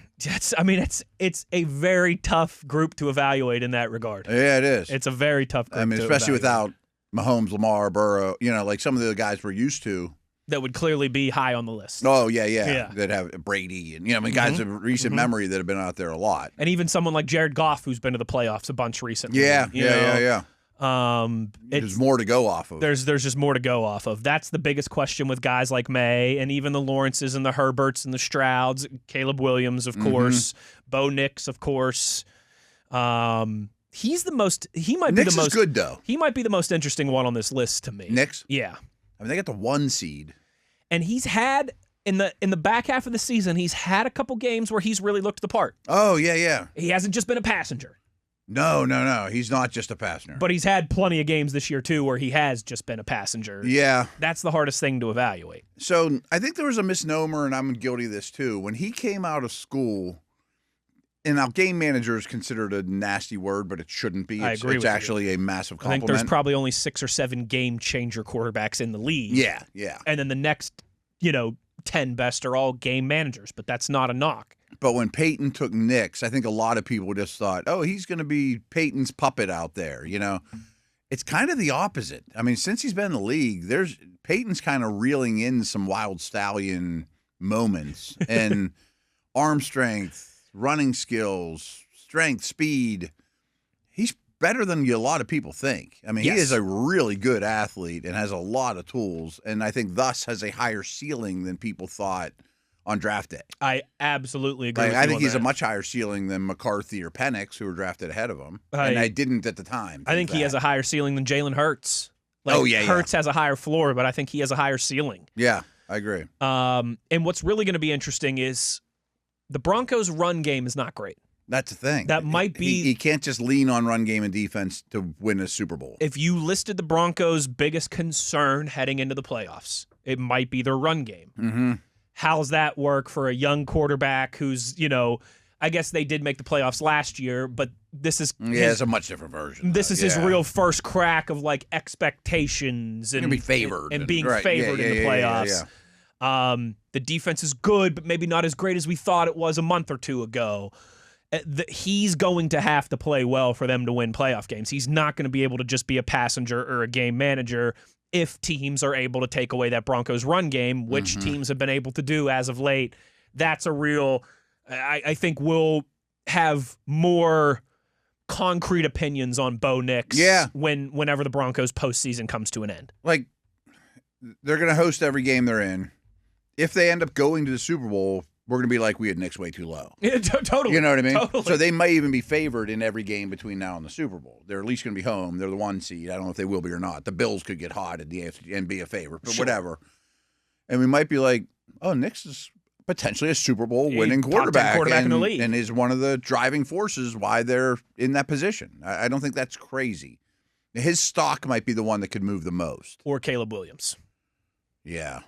It's a very tough group to evaluate in that regard. Yeah, it is. It's a very tough group. Especially without Mahomes, Lamar, Burrow, like some of the guys we're used to. That would clearly be high on the list. Oh, yeah. That have Brady and, guys of recent memory that have been out there a lot. And even someone like Jared Goff, who's been to the playoffs a bunch recently. Yeah. There's more to go off of. There's just more to go off of. That's the biggest question with guys like May and even the Lawrences and the Herberts and the Strouds, Caleb Williams, of course, Bo Nix, of course. He's the most. He might Nix be the most is good though. He might be the most interesting one on this list to me. Nix? Yeah. I mean, they got the 1 seed, and he's had in the back half of the season, he's had a couple games where he's really looked the part. Oh yeah. He hasn't just been a passenger. No. He's not just a passenger. But he's had plenty of games this year, too, where he has just been a passenger. Yeah. That's the hardest thing to evaluate. So I think there was a misnomer, and I'm guilty of this, too. When he came out of school, and now game manager is considered a nasty word, but it shouldn't be. I agree with you. It's actually a massive compliment. I think there's probably only 6 or 7 game-changer quarterbacks in the league. Yeah. And then the next, 10 best are all game managers, but that's not a knock. But when Peyton took Nix, I think a lot of people just thought, he's going to be Peyton's puppet out there, It's kind of the opposite. I mean, since he's been in the league, Peyton's kind of reeling in some wild stallion moments and arm strength, running skills, strength, speed. He's better than a lot of people think. I mean, He is a really good athlete and has a lot of tools, and I think thus has a higher ceiling than people thought on draft day. I absolutely agree with you I think on he's that. a much higher ceiling than McCarthy or Penix, who were drafted ahead of him. And I didn't at the time. I think he has a higher ceiling than Jalen Hurts. Hurts has a higher floor, but I think he has a higher ceiling. Yeah, I agree. And what's really going to be interesting is the Broncos' run game is not great. That's the thing. That might be. He can't just lean on run game and defense to win a Super Bowl. If you listed the Broncos' biggest concern heading into the playoffs, it might be their run game. Mm-hmm. How's that work for a young quarterback who's, I guess they did make the playoffs last year, but this is it's a much different version. This is his real first crack of expectations and be favored and being favored in the playoffs. The defense is good, but maybe not as great as we thought it was a month or two ago. He's going to have to play well for them to win playoff games. He's not going to be able to just be a passenger or a game manager if teams are able to take away that Broncos run game, which teams have been able to do as of late. That's a real, I think we'll have more concrete opinions on Bo Nix whenever the Broncos postseason comes to an end. They're going to host every game they're in. If they end up going to the Super Bowl, we're going to be like, we had Nix way too low. Yeah, totally. You know what I mean? Totally. So they might even be favored in every game between now and the Super Bowl. They're at least going to be home. They're the 1 seed. I don't know if they will be or not. The Bills could get hot at the AFC and be a favorite, but whatever. And we might be like, oh, Nix is potentially a Super Bowl winning quarterback in the league. And is one of the driving forces why they're in that position. I don't think that's crazy. His stock might be the one that could move the most. Or Caleb Williams. Yeah.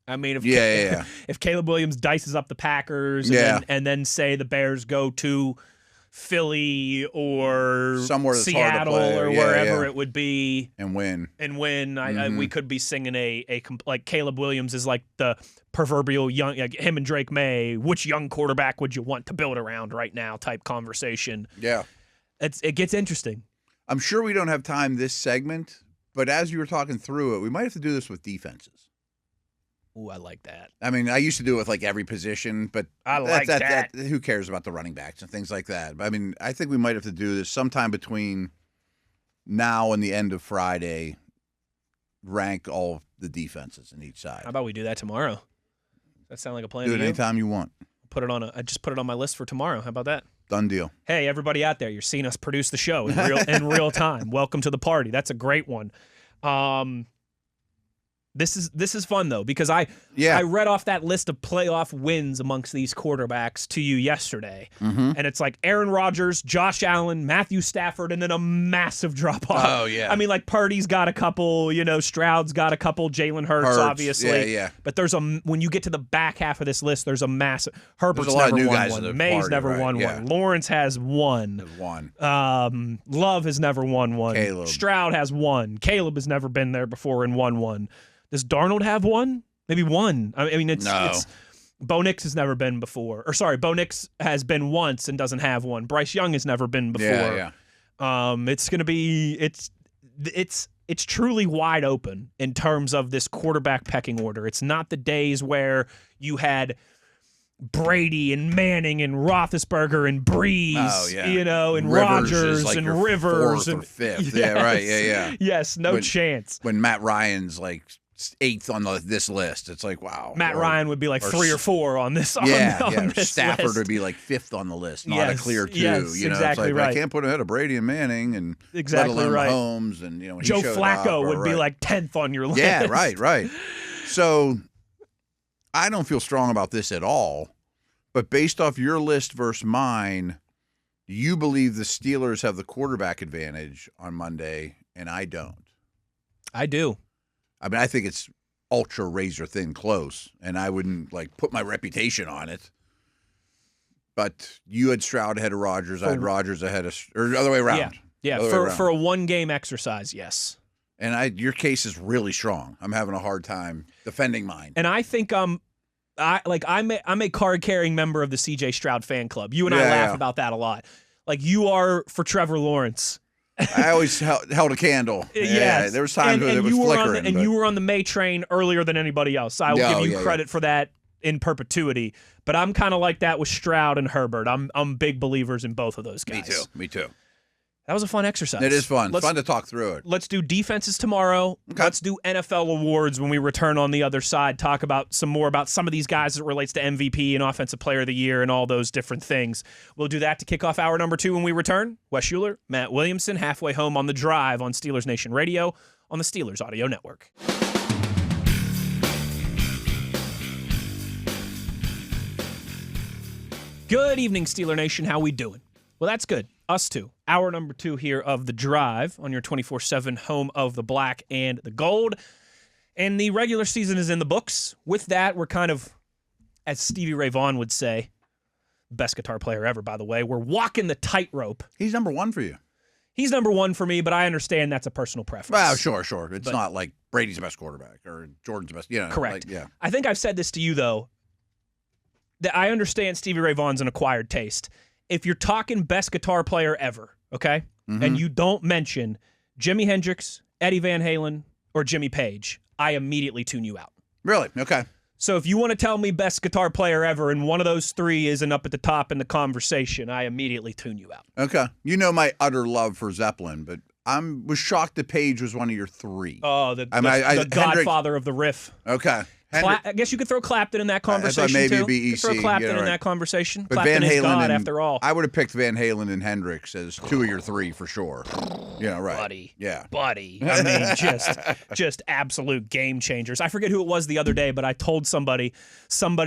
I mean, if Caleb Williams dices up the Packers and then say the Bears go to Philly or somewhere that's Seattle hard to play. or wherever it would be and win, we could be singing like Caleb Williams is like the proverbial young, him and Drake May, which young quarterback would you want to build around right now type conversation. Yeah. It gets interesting. I'm sure we don't have time this segment, but as you were talking through it, we might have to do this with defenses. Ooh, I like that. I mean, I used to do it with every position, but I like that. Who cares about the running backs and things like that? I mean, I think we might have to do this sometime between now and the end of Friday. Rank all the defenses in each side. How about we do that tomorrow? Does that sound like a plan? Do it anytime you want. I just put it on my list for tomorrow. How about that? Done deal. Hey, everybody out there, you're seeing us produce the show in real time. Welcome to the party. That's a great one. This is fun though, because I read off that list of playoff wins amongst these quarterbacks to you yesterday, and it's like Aaron Rodgers, Josh Allen, Matthew Stafford, and then a massive drop off. Oh yeah, I mean, like Purdy's got a couple, Stroud's got a couple, Jalen Hurts obviously, But there's when you get to the back half of this list, there's a massive. Herbert's never won one. May's never won one. Lawrence has one. Love has never won one. Caleb. Stroud has one. Caleb has never been there before and won one. Does Darnold have one? Maybe one. I mean, it's Bo Nix has never been before. Or sorry, Bo Nix has been once and doesn't have one. Bryce Young has never been before. It's going to be it's truly wide open in terms of this quarterback pecking order. It's not the days where you had Brady and Manning and Roethlisberger and Breeze, and Rodgers like and Rivers and fifth. Yes, Yes, no chance. When Matt Ryan's like 8th on this list, it's like wow. Matt Ryan would be like 3 or 4 on this. On this Stafford list. would be like 5th on the list, not a clear 2. Yes, exactly it's like right. I can't put ahead of Brady and Manning, and let alone Mahomes, and Joe Flacco would be like 10th on your list. Yeah, right. So I don't feel strong about this at all. But based off your list versus mine, you believe the Steelers have the quarterback advantage on Monday, and I don't. I do. I mean, I think it's ultra razor thin close, and I wouldn't put my reputation on it. But you had Stroud ahead of Rodgers. I had Rodgers ahead of, or the other way around. Yeah. For a 1-game exercise, yes. And your case is really strong. I'm having a hard time defending mine. And I think I'm a card-carrying member of the C.J. Stroud fan club. You and I laugh about that a lot. Like you are for Trevor Lawrence. I always held a candle. Yeah, there was times when it was flickering. You were on the May train earlier than anybody else. I will give you credit for that in perpetuity. But I'm kind of like that with Stroud and Herbert. I'm big believers in both of those guys. Me too. That was a fun exercise. It is fun. It's fun to talk through it. Let's do defenses tomorrow. Okay. Let's do NFL awards when we return on the other side. Talk about some more about some of these guys as it relates to MVP and Offensive Player of the Year and all those different things. We'll do that to kick off hour number 2 when we return. Wes Uhler, Matt Williamson, halfway home on the drive on Steelers Nation Radio on the Steelers Audio Network. Good evening, Steeler Nation. How we doing? Well, that's good. Us too. Hour number 2 here of The Drive on your 24/7 home of the black and the gold. And the regular season is in the books. With that, we're kind of, as Stevie Ray Vaughan would say, best guitar player ever, by the way, we're walking the tightrope. He's number 1 for you. He's number 1 for me, but I understand that's a personal preference. Well, sure. It's not like Brady's the best quarterback or Jordan's the best. Correct. Like, yeah. I think I've said this to you, though, that I understand Stevie Ray Vaughan's an acquired taste. If you're talking best guitar player ever, okay, and you don't mention Jimi Hendrix, Eddie Van Halen, or Jimmy Page, I immediately tune you out. Really? Okay. So if you want to tell me best guitar player ever and one of those 3 isn't up at the top in the conversation, I immediately tune you out. Okay. You know my utter love for Zeppelin, but I was shocked that Page was one of your 3. Oh, the godfather of the riff. Okay. I guess you could throw Clapton in that conversation, I thought maybe too. BEC. Throw Clapton in that conversation. But Clapton Van Halen is God, after all. I would have picked Van Halen and Hendrix as 2 of your 3 for sure. Yeah, right. Buddy. Yeah. Buddy. I mean, just absolute game changers. I forget who it was the other day, but I told somebody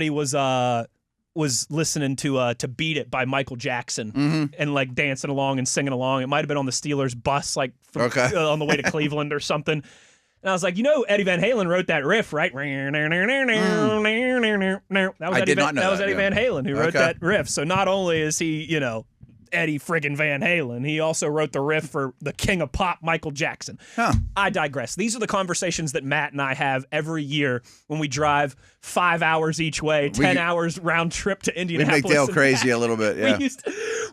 was listening to Beat It by Michael Jackson and like dancing along and singing along. It might have been on the Steelers bus, like on the way to Cleveland or something. And I was like, Eddie Van Halen wrote that riff, right? That was Eddie Van Halen who wrote that riff. So not only is he, Eddie friggin' Van Halen, he also wrote the riff for the king of pop, Michael Jackson. Huh. I digress. These are the conversations that Matt and I have every year when we drive 5 hours each way, 10 hours round trip to Indianapolis. We make Dale crazy a little bit, yeah.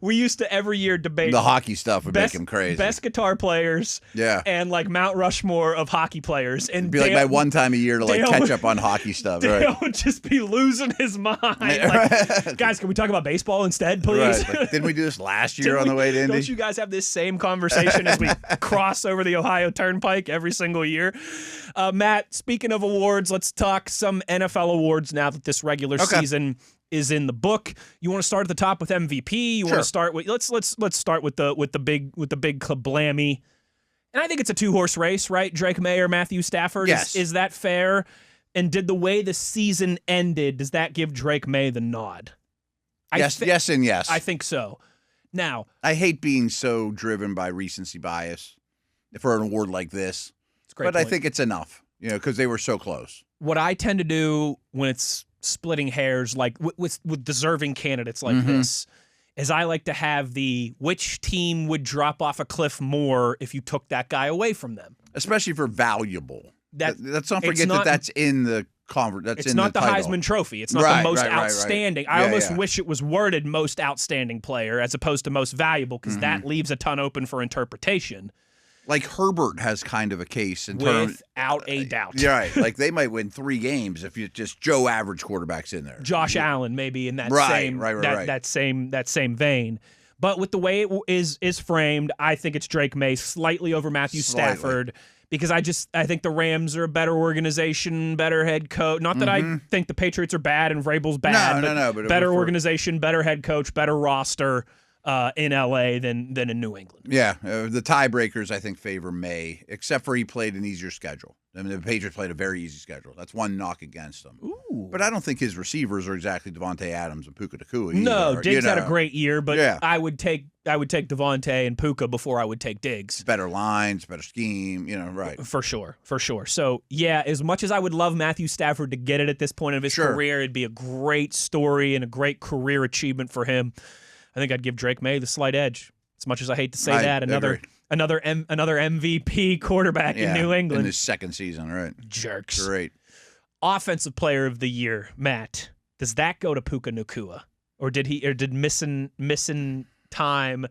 We used to every year debate the hockey stuff would make him crazy. Best guitar players, and like Mount Rushmore of hockey players. And it'd be like my one time a year to catch up on hockey stuff. Dale would just be losing his mind. Like, guys, can we talk about baseball instead, please? Right. Like, didn't we do this last year on the way to Indy? Don't you guys have this same conversation as we cross over the Ohio Turnpike every single year? Matt, speaking of awards, let's talk some NFL awards now that this regular season is in the book. You want to start at the top with MVP? You want to start with let's start with the big kablammy. And I think it's a 2-horse race, right? Drake May or Matthew Stafford. Yes. Is that fair? And did the way the season ended, does that give Drake May the nod? Yes, and yes. I think so. Now, I hate being so driven by recency bias for an award like this. It's great. But I think it's enough, because they were so close. What I tend to do when it's splitting hairs, like with deserving candidates like this, is I like to have which team would drop off a cliff more if you took that guy away from them. Especially for valuable. Let's not forget that's in the conference. It's not the Heisman Trophy. It's not the most outstanding. Right. I almost wish it was worded most outstanding player as opposed to most valuable, because that leaves a ton open for interpretation. Like Herbert has kind of a case in terms, without a doubt. Yeah, right. Like they might win 3 games if you just Joe average quarterbacks in there. Josh Allen maybe in that same vein. But with the way it is framed, I think it's Drake May slightly over Matthew Stafford, because I think the Rams are a better organization, better head coach. Not that I think the Patriots are bad and Vrabel's bad. But better organization, better head coach, better roster in LA than in New England. Yeah, the tiebreakers I think favor May, except for he played an easier schedule. I mean, the Patriots played a very easy schedule. That's one knock against them. Ooh. But I don't think his receivers are exactly Devontae Adams and Puka Nacua. No, Diggs had a great year, but I would take Devontae and Puka before I would take Diggs. Better lines, better scheme, right. For sure. So, yeah, as much as I would love Matthew Stafford to get it at this point of his career, it'd be a great story and a great career achievement for him. I think I'd give Drake May the slight edge. As much as I hate to say that, another MVP quarterback in New England in his second season, right? Jerks. Great. Offensive Player of the Year, Matt. Does that go to Puka Nacua, or did missing time?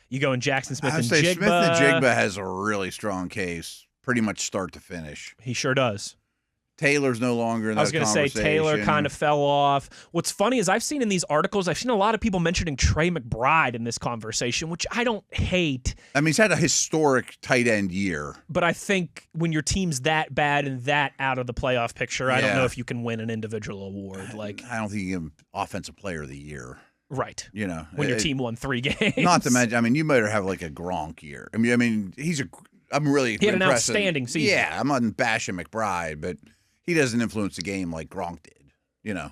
You go in Jackson Smith and Jigba. Smith and Jigba has a really strong case, pretty much start to finish. He sure does. Taylor's no longer in that conversation. I was going to say Taylor kind of fell off. What's funny is I've seen in these articles, I've seen a lot of people mentioning Trey McBride in this conversation, which I don't hate. I mean, he's had a historic tight end year. But I think when your team's that bad and that out of the playoff picture, I don't know if you can win an individual award. Like, I don't think you give him Offensive Player of the Year. Right. You know, when your team won 3 games. Not to mention, I mean, you better have like a Gronk year. I mean, I'm really He had an outstanding season. Yeah, I'm not bashing McBride, but he doesn't influence the game like Gronk did, you know.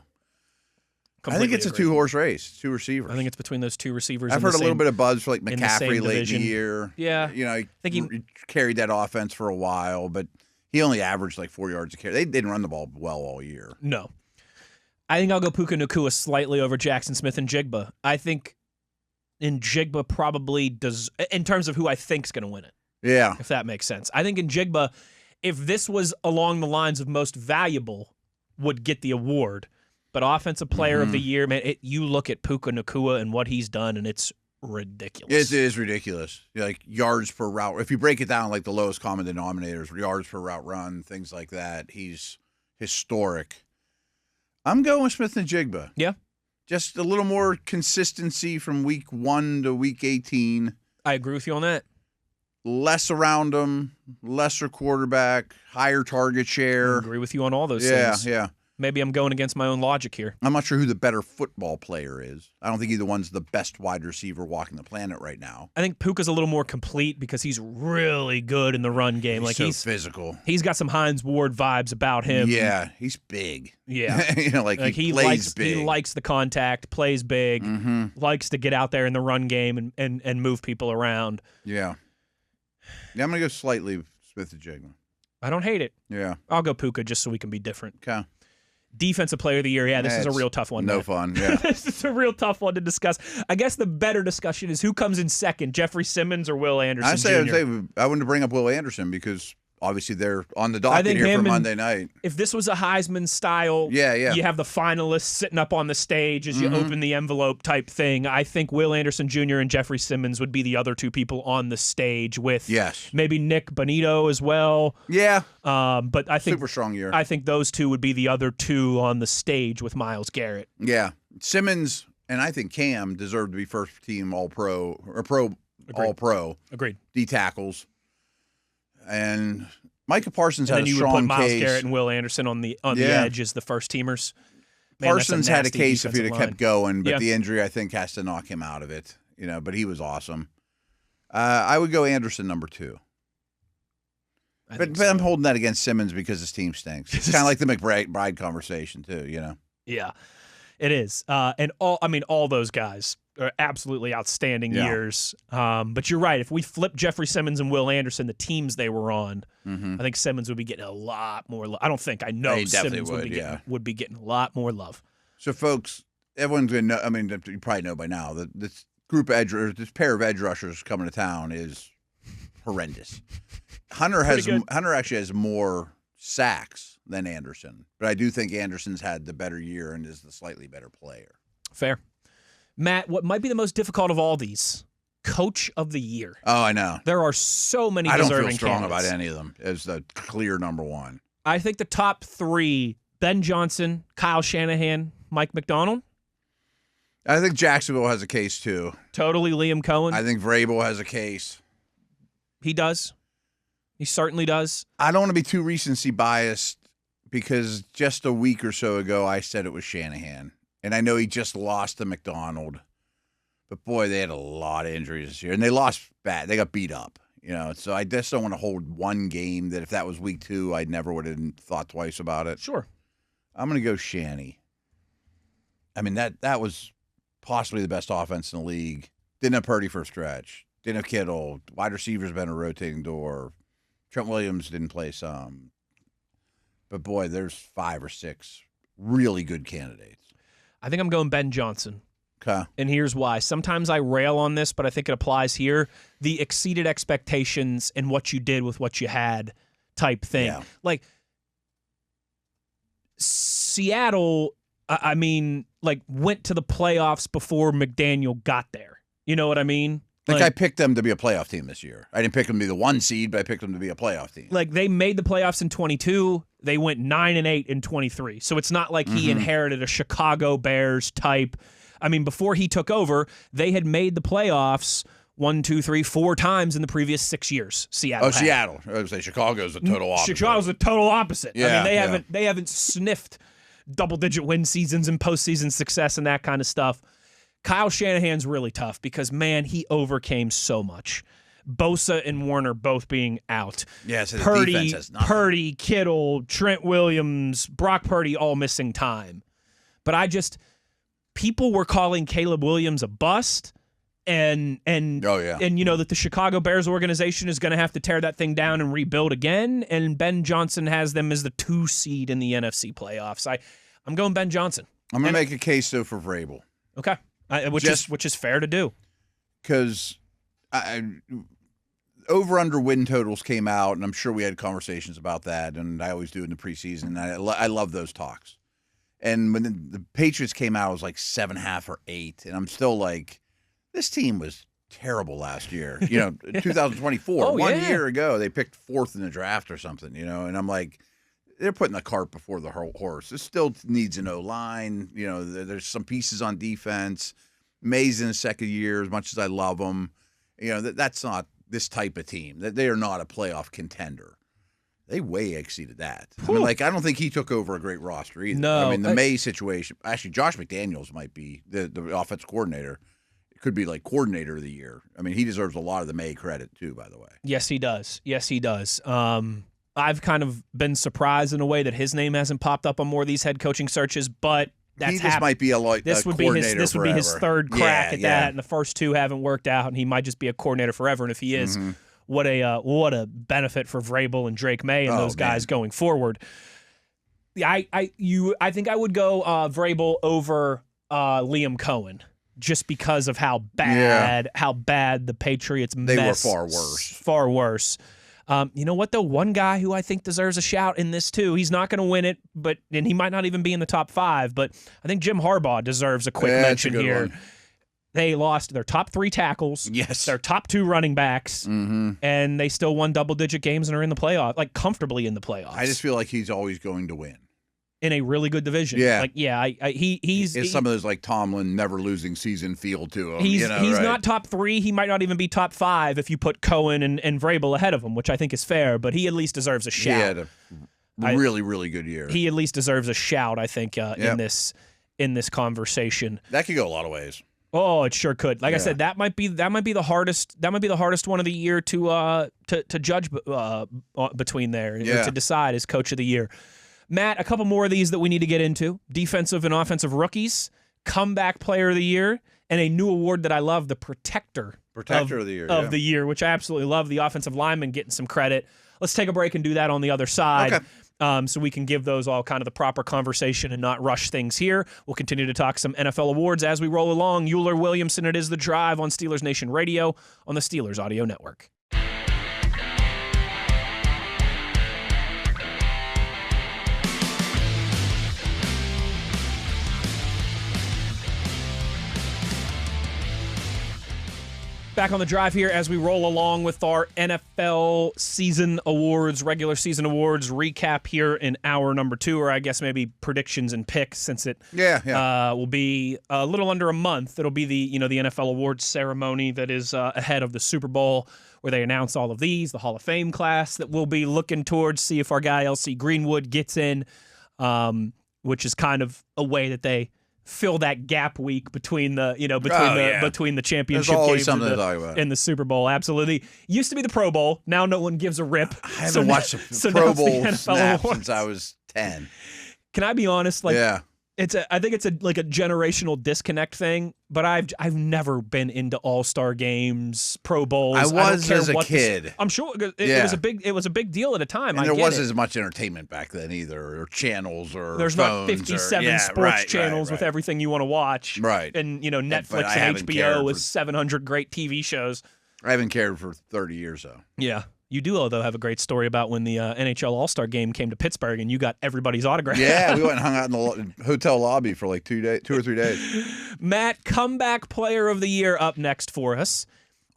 I think it's a 2-horse race, 2 receivers. I think it's between those 2 receivers. I've heard a little bit of buzz for like McCaffrey late in the year. Yeah. You know, I think he carried that offense for a while, but he only averaged like 4 yards a carry. They didn't run the ball well all year. No. I think I'll go Puka Nacua slightly over Jackson Smith and Jigba. I think Njigba probably does, in terms of who I think's going to win it. Yeah. If that makes sense. I think Njigba, if this was along the lines of most valuable, would get the award. But Offensive Player of the Year, man, you look at Puka Nacua and what he's done, and it's ridiculous. It is ridiculous. Like yards per route. If you break it down like the lowest common denominators, yards per route run, things like that, he's historic. I'm going with Smith and Jigba. Yeah. Just a little more consistency from week 1 to week 18. I agree with you on that. Less around him, lesser quarterback, higher target share. I agree with you on all those things. Yeah. Maybe I'm going against my own logic here. I'm not sure who the better football player is. I don't think either one's the best wide receiver walking the planet right now. I think Puka's a little more complete because he's really good in the run game. He's physical. He's got some Hines Ward vibes about him. Yeah, he's big. Yeah. You know, like he plays big. He likes the contact, plays big, likes to get out there in the run game and move people around. Yeah. Yeah, I'm going to go slightly Smith and Jigba. I don't hate it. Yeah. I'll go Puka just so we can be different. Okay. Defensive Player of the Year. Yeah, this is a real tough one. No fun. Yeah. This is a real tough one to discuss. I guess the better discussion is who comes in second, Jeffrey Simmons or Will Anderson Jr. I wouldn't bring up Will Anderson because obviously they're on the docket here for Monday night. If this was a Heisman style, you have the finalists sitting up on the stage as you open the envelope type thing. I think Will Anderson Jr. and Jeffrey Simmons would be the other 2 people on the stage with maybe Nick Bonito as well. Yeah. But I think super strong year. I think those 2 would be the other 2 on the stage with Myles Garrett. Yeah. Simmons and I think Cam deserve to be first team all-pro or all-pro. Agreed. D tackles. And Micah Parsons had a strong case. And then you would put Myles Garrett and Will Anderson on the edge as the first teamers. Man, Parsons had a case if he'd have kept going, but the injury I think has to knock him out of it. You know, but he was awesome. I would go Anderson number 2. But I'm holding that against Simmons because his team stinks. It's kind of like the McBride conversation too. You know. Yeah, it is. And all those guys are absolutely outstanding years. But you're right. If we flip Jeffrey Simmons and Will Anderson, the teams they were on, I think Simmons would be getting a lot more love. I know Simmons would be getting a lot more love. So, folks, everyone's going to know. I mean, you probably know by now that this pair of edge rushers coming to town is horrendous. Hunter actually has more sacks than Anderson, but I do think Anderson's had the better year and is the slightly better player. Fair. Matt, what might be the most difficult of all these? Coach of the Year. Oh, I know. There are so many deserving candidates. I don't feel strong candidates. about any of them as the clear number 1. I think the top 3, Ben Johnson, Kyle Shanahan, Mike McDonald. I think Jacksonville has a case, too. Totally Liam Cohen. I think Vrabel has a case. He does. He certainly does. I don't want to be too recency biased because just a week or so ago I said it was Shanahan. And I know he just lost to McDonald. But, boy, they had a lot of injuries this year. And they lost bad. They got beat up. You know, so I just don't want to hold one game that if that was week 2, I never would have thought twice about it. Sure. I'm going to go Shanny. I mean, that was possibly the best offense in the league. Didn't have Purdy for a stretch. Didn't have Kittle. Wide receivers been a rotating door. Trent Williams didn't play some. But, boy, there's 5 or 6 really good candidates. I think I'm going Ben Johnson. Okay. And here's why. Sometimes I rail on this, but I think it applies here. The exceeded expectations and what you did with what you had type thing. Yeah. Like, Seattle, went to the playoffs before McDaniel got there. You know what I mean? Like, I picked them to be a playoff team this year. I didn't pick them to be the 1 seed, but I picked them to be a playoff team. Like, they made the playoffs in 22. They went 9-8 in 23. So it's not like he inherited a Chicago Bears type. I mean, before he took over, they had made the playoffs 1, 2, 3, 4 times in the previous 6 years. Seattle. Seattle. I would say Chicago's a total opposite. Chicago's a total opposite. Yeah, I mean, they haven't sniffed double-digit win seasons and postseason success and that kind of stuff. Kyle Shanahan's really tough because, man, he overcame so much. Bosa and Warner both being out. Yeah, so the defense has nothing. Purdy, Kittle, Trent Williams, Brock Purdy all missing time. But people were calling Caleb Williams a bust, and that the Chicago Bears organization is going to have to tear that thing down and rebuild again. And Ben Johnson has them as the 2 seed in the NFC playoffs. I'm going Ben Johnson. I'm going to make a case though for Vrabel. Okay, which is fair to do because over-under win totals came out, and I'm sure we had conversations about that, and I always do in the preseason. I love those talks. And when the Patriots came out, it was like 7.5 or 8, and I'm still like, this team was terrible last year. 2024, year ago, they picked 4th in the draft or something, and I'm like, they're putting the cart before the horse. It still needs an O-line. There's some pieces on defense. May's in his second year, as much as I love him. That's not this type of team. They are not a playoff contender. They way exceeded that. I mean, I don't think he took over a great roster either. No. I mean, the May situation, actually, Josh McDaniels might be the offensive coordinator. It could be like coordinator of the year. I mean, he deserves a lot of the May credit too, by the way. Yes, he does. I've kind of been surprised in a way that his name hasn't popped up on more of these head coaching searches, but he just might be this would be his third crack at that, and the first 2 haven't worked out, and he might just be a coordinator forever. And if he is, what a benefit for Vrabel and Drake May and those guys going forward. I think I would go Vrabel over Liam Cohen just because of how bad the Patriots mess. They were far worse. You know what, though? One guy who I think deserves a shout in this, too. He's not going to win it, and he might not even be in the top 5, but I think Jim Harbaugh deserves a quick mention here. One. They lost their top 3 tackles, their top 2 running backs, and they still won double-digit games and are in the playoffs, like comfortably in the playoffs. I just feel like he's always going to win. In a really good division. Yeah. He's some of those like Tomlin never losing season feel to him. He's not top 3. He might not even be top 5 if you put Cohen and Vrabel ahead of him, which I think is fair, but he at least deserves a shout. He had a really, really good year. He at least deserves a shout, I think, in this conversation. That could go a lot of ways. Oh, it sure could. Like I said, that might be the hardest. That might be the hardest one of the year to judge between there to decide as coach of the year. Matt, a couple more of these that we need to get into. Defensive and offensive rookies, comeback player of the year, and a new award that I love, the Protector of the year, which I absolutely love. The offensive lineman getting some credit. Let's take a break and do that on the other side. Okay. So we can give those all kind of the proper conversation and not rush things here. We'll continue to talk some NFL awards as we roll along. Uhler, Williamson, it is The Drive on Steelers Nation Radio on the Steelers Audio Network. Back on The Drive here as we roll along with our NFL season awards, regular season awards recap here in hour number 2, or I guess maybe predictions and picks, since it will be a little under a month. It'll be the NFL awards ceremony that is ahead of the Super Bowl, where they announce all of these, the Hall of Fame class that we'll be looking towards, see if our guy LC Greenwood gets in, which is kind of a way that they fill that gap week between the between the championship games and the Super Bowl. Absolutely. Used to be the Pro Bowl. Now no one gives a rip. I haven't watched a Pro Bowl snap since I was 10. Can I be honest? I think it's a generational disconnect thing, but I've never been into All-Star games, Pro Bowls. I was as a kid. I'm sure it was a big deal at a time. And there wasn't as much entertainment back then either, or channels, or there's phones, not 57 sports channels with everything you want to watch. Right. And Netflix and HBO with 700 great TV shows. I haven't cared for 30 years though. Yeah. You do, though, have a great story about when the NHL All-Star Game came to Pittsburgh and you got everybody's autograph. Yeah, we went and hung out in the hotel lobby for like 2 or 3 days. Matt, comeback player of the year up next for us.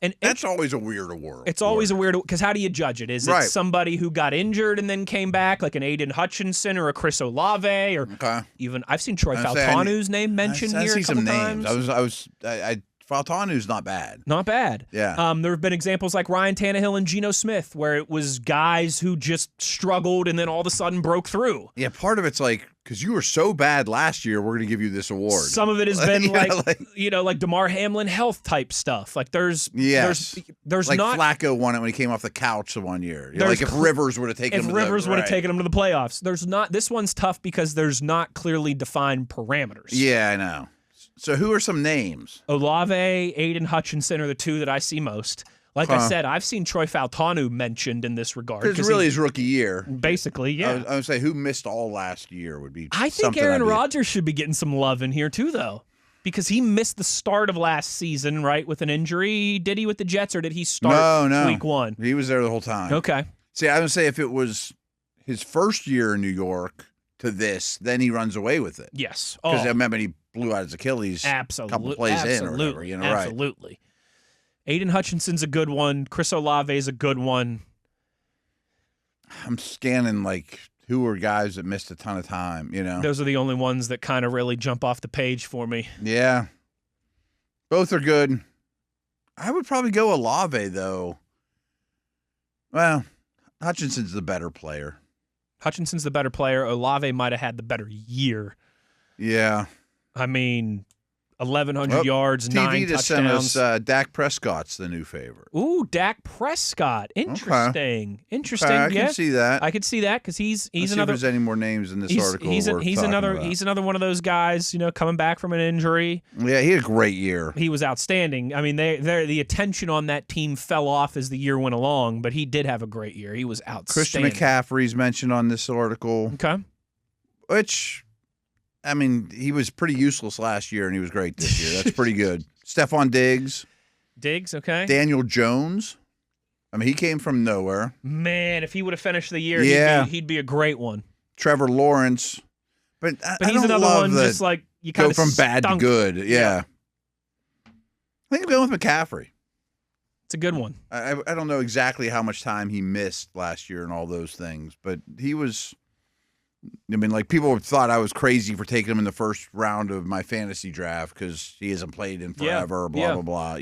And that's always a weird award. It's always a weird, because how do you judge it? Is it somebody who got injured and then came back, like an Aiden Hutchinson or a Chris Olave, or even I've seen Troy Faltanu's name mentioned here a couple times. Faltanu's not bad. Not bad. Yeah. There have been examples like Ryan Tannehill and Geno Smith, where it was guys who just struggled and then all of a sudden broke through. Yeah, part of it's like, because you were so bad last year, we're going to give you this award. Some of it has been like Damar Hamlin health type stuff. Like there's like not Flacco won it when he came off the couch the one year. Like if Rivers would have taken him. If Rivers would have taken him to the playoffs, there's not. This one's tough because there's not clearly defined parameters. Yeah, I know. So who are some names? Olave, Aiden Hutchinson are the two that I see most. Like I said, I've seen Troy Faltanu mentioned in this regard. It's really his rookie year. Basically, yeah. I would say who missed all last year would be I think Aaron Rodgers should be getting some love in here too, though. Because he missed the start of last season, right, with an injury. Did he with the Jets, or did he start week 1? He was there the whole time. Okay. See, I would say if it was his first year in New York to this, then he runs away with it. Yes. Because I remember he blew out his Achilles a couple plays in or whatever. Absolutely. Aiden Hutchinson's a good one. Chris Olave is a good one. I'm scanning like who are guys that missed a ton of time, Those are the only ones that kind of really jump off the page for me. Yeah. Both are good. I would probably go Olave, though. Well, Hutchinson's the better player. Hutchinson's the better player. Olave might have had the better year. Yeah. I mean, 1,100 yards, 9 touchdowns. Sent us Dak Prescott's the new favorite. Ooh, Dak Prescott. Interesting. Okay. Interesting. I can see that. I could see that because he's Let's another. See if there's any more names in this article? He's another one of those guys, coming back from an injury. Yeah, he had a great year. He was outstanding. I mean, the attention on that team fell off as the year went along, but he did have a great year. He was outstanding. Christian McCaffrey's mentioned on this article. Okay. Which, I mean, he was pretty useless last year, and he was great this year. That's pretty good. Stephon Diggs. Okay. Daniel Jones. I mean, he came from nowhere. Man, if he would have finished the year, he'd be a great one. Trevor Lawrence. But he's another one just like you kind of go from bad to good. Yeah. I think I'm going with McCaffrey. It's a good one. I don't know exactly how much time he missed last year and all those things, but he was – I mean, like, people thought I was crazy for taking him in the first round of my fantasy draft because he hasn't played in forever, blah, blah.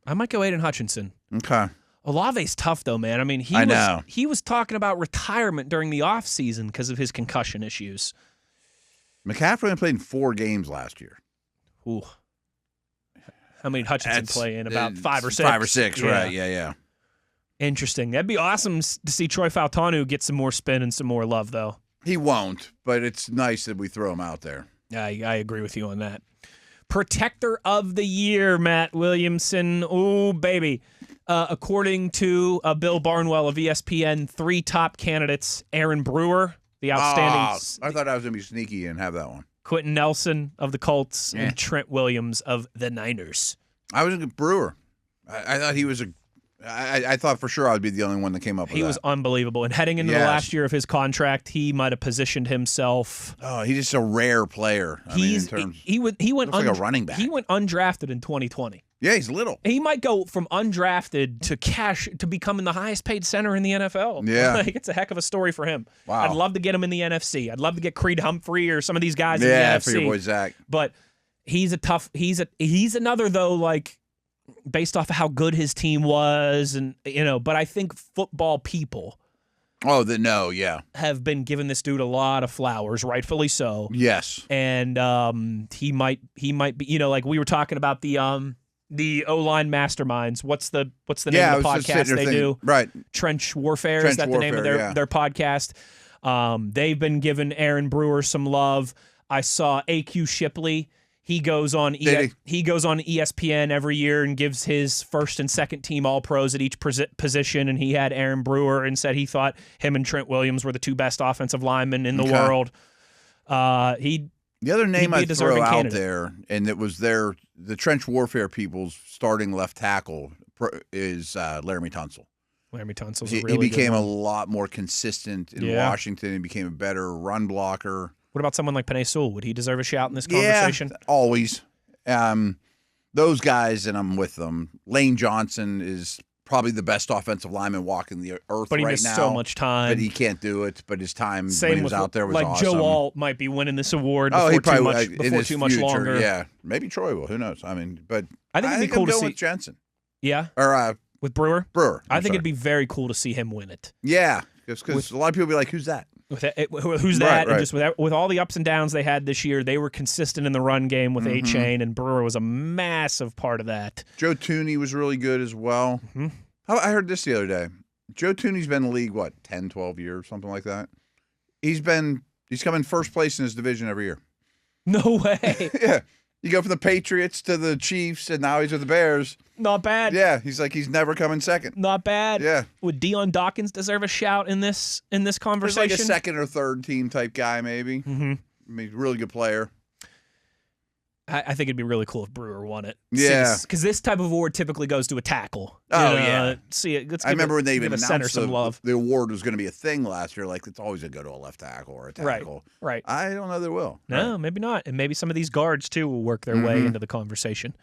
I might go Aiden Hutchinson. Okay. Olave's tough, though, man. I mean, he was talking about retirement during the offseason because of his concussion issues. McCaffrey only played in 4 games last year. Ooh. How many did Hutchinson play in? About 5 or 6? 5 or 6, right. Yeah. Interesting. That'd be awesome to see Troy Faltanu get some more spin and some more love, though. He won't, but it's nice that we throw him out there. I agree with you on that. Protector of the Year, Matt Williamson. Oh, baby. According to Bill Barnwell of ESPN, 3 top candidates: Aaron Brewer, the outstanding. I thought I was going to be sneaky and have that one. Quentin Nelson of the Colts and Trent Williams of the Niners. I was a Brewer. I thought he was I thought for sure I would be the only one that came up with that. He was unbelievable. And heading into the last year of his contract, he might have positioned himself. Oh, he's just a rare player. He went like a running back. He went undrafted in 2020. Yeah, he's little. He might go from undrafted to becoming the highest paid center in the NFL. Yeah. It's a heck of a story for him. Wow. I'd love to get him in the NFC. I'd love to get Creed Humphrey or some of these guys in the NFC. Yeah, for your boy Zach. But he's another, though, like, based off of how good his team was, and but I think football people have been giving this dude a lot of flowers, rightfully so. Yes. And he might be, like we were talking about the O-line masterminds. What's the name of the podcast they do? Right. Trench Warfare, is that the name of their podcast? They've been giving Aaron Brewer some love. I saw AQ Shipley. He goes on ESPN every year and gives his first and second team All-Pros at each position, and he had Aaron Brewer and said he thought him and Trent Williams were the 2 best offensive linemen in the world. The other name I'd throw out there, and it was the Trench Warfare people's starting left tackle, is Laramie Tunsil. Laramie Tunsil's he became a lot more consistent in Washington. He became a better run blocker. What about someone like Penei Sewell? Would he deserve a shout in this conversation? Yeah, always. those guys, and I'm with them. Lane Johnson is probably the best offensive lineman walking the earth but he right missed now. so much time. But he can't do it. But his time Same when he was out there was like awesome. Joe Alt might be winning this award Oh, before he probably too much future, longer. Yeah, maybe Troy will. Who knows? I mean, but I think it'd be cool I'm to going see with Jensen. Yeah, or with Brewer. I think it'd be very cool to see him win it. Yeah, because a lot of people be like, "Who's that?" Who's that? Right. And just with all the ups and downs they had this year, they were consistent in the run game with A-Chain, and Brewer was a massive part of that. Joe Tooney was really good as well. Mm-hmm. I heard this the other day. Joe Tooney's been in the league, 10, 12 years, something like that. He's come in first place in his division every year. No way. Yeah. You go from the Patriots to the Chiefs, and now he's with the Bears. Not bad. Yeah, he's never coming second. Not bad. Yeah. Would Deion Dawkins deserve a shout in this conversation? He's like a second or third team type guy, maybe. Mm-hmm. I mean, really good player. I think it'd be really cool if Brewer won it. Yeah. Because this type of award typically goes to a tackle. Yeah. Let's I remember when they even give a center announced some love. the award was going to be a thing last year. Like, it's always going to go to a left tackle or a tackle. Right. I don't know they will. No, right. maybe not. And maybe some of these guards, too, will work their way into the conversation.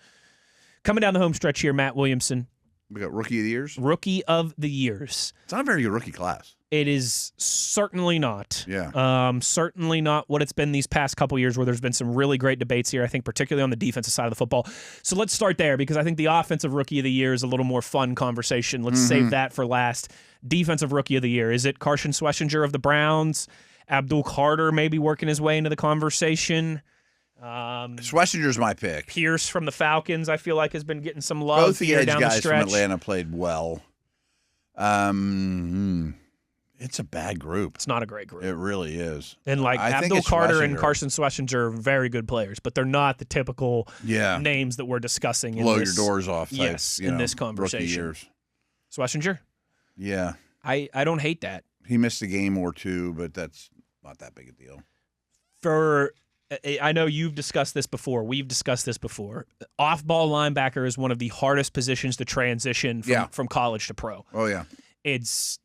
Coming down the home stretch here, Matt Williamson. We got Rookie of the Years? Rookie of the Years. It's not a very good rookie class. It is certainly not. Yeah. Certainly not what it's been these past couple years where there's been some really great debates here, I think, particularly on the defensive side of the football. So let's start there because I think the offensive Rookie of the Year is a little more fun conversation. Let's save that for last. Defensive Rookie of the Year. Is it Carson Schlesinger of the Browns? Abdul Carter maybe working his way into the conversation? Schlesinger's my pick. Pierce from the Falcons, I feel like, has been getting some love. Both the here edge down guys the stretch. from Atlanta played well. It's a bad group. It's not a great group. It really is. And like I think Abdul it's Carter and Schlesinger. Carson Schlesinger are very good players, but they're not the typical names that we're discussing. Blow in this, your doors off. Type, yes, in this conversation. Rookie years. Schlesinger? Yeah. I don't hate that. He missed a game or two, but that's not that big a deal. I know you've discussed this before. We've discussed this before. Off-ball linebacker is one of the hardest positions to transition from college to pro. Oh, yeah. It's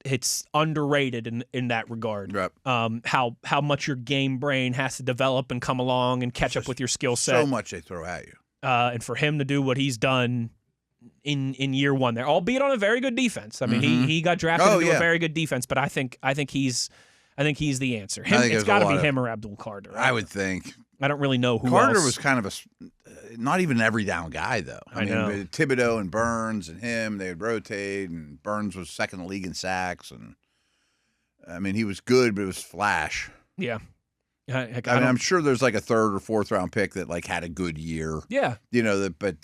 underrated in that regard. Yep. How much your game brain has to develop and come along and catch up with your skill set. So much they throw at you. And for him to do what he's done in year one there, albeit on a very good defense. I mean, he got drafted into a very good defense, but I think he's the answer. It's got to be him or Abdul Carter. I would think. I don't really know who Carter else. was kind of not even an every down guy, though. I know. With Thibodeau and Burns and him, they would rotate, and Burns was second in the league in sacks. And I mean, he was good, but it was flash. Yeah. I'm sure there's like a third or fourth round pick that like had a good year. Yeah. But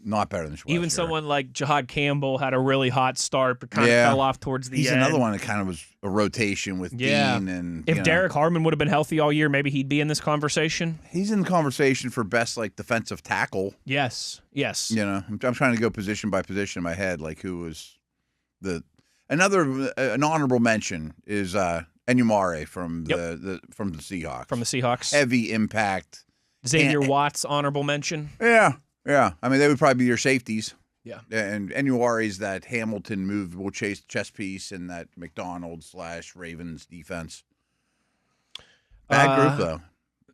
not better than Schwester. Even someone like Jahad Campbell had a really hot start, but kind of fell off towards the end. He's another one that kind of was a rotation with Dean. And if Derek Harmon would have been healthy all year, maybe he'd be in this conversation. He's in the conversation for best like defensive tackle. Yes. I'm trying to go position by position in my head, like who was an honorable mention is Enyumare from the Seahawks. From the Seahawks. Heavy impact. Xavier Watts, honorable mention. Yeah. I mean, they would probably be your safeties. Yeah. And Enyumare's that Hamilton movable chess piece in that McDonald's/Ravens defense. Bad group, though.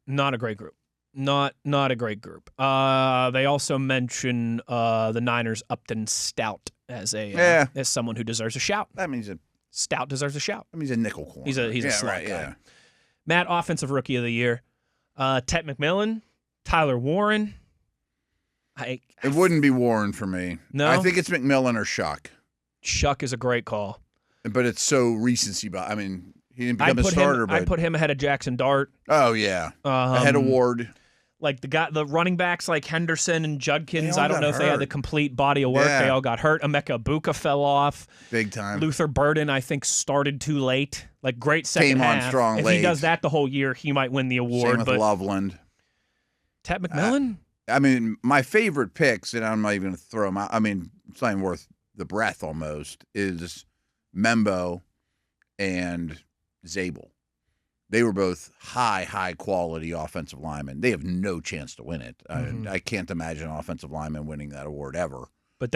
Not a great group. Not a great group. They also mention the Niners' Upton Stout as as someone who deserves a shout. That means Stout deserves a shout. That means a nickel corner. He's a slot guy. Yeah. Matt, offensive rookie of the year. Tet McMillan, Tyler Warren. It wouldn't be Warren for me. No? I think it's McMillan or Shuck. Shuck is a great call. But it's so recency. I mean, he didn't become a starter. I put him ahead of Jackson Dart. Oh, yeah. Ahead of Ward. Like the running backs like Henderson and Judkins, I don't know if they had the complete body of work. They all got hurt. Emeka Ibuka fell off. Big time. Luther Burden, I think, started too late. Like, great second half. Came on strong if late. he does that the whole year, he might win the award. Same with Loveland. Tet McMillan? I mean, my favorite picks, and I'm not even going to throw them out. I mean, it's not even worth the breath almost, is Membo and Zabel. They were both high quality offensive linemen. They have no chance to win it. I can't imagine an offensive lineman winning that award ever. But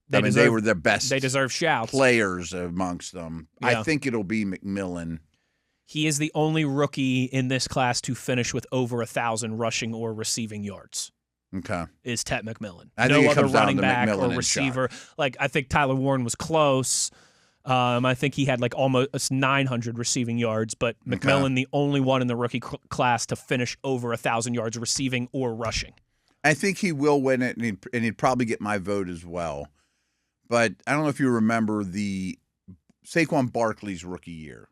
they were their best. They deserve shouts. Players amongst them. Yeah. I think it'll be McMillan. He is the only rookie in this class to finish with over 1,000 rushing or receiving yards. is Tet McMillan. I no think it other comes down running to back McMillan or and receiver. Shuck. Like, I think Tyler Warren was close. I think he had like almost 900 receiving yards, but McMillan, the only one in the rookie class to finish over 1,000 yards receiving or rushing. I think he will win it, and he'd probably get my vote as well. But I don't know if you remember the Saquon Barkley's rookie year.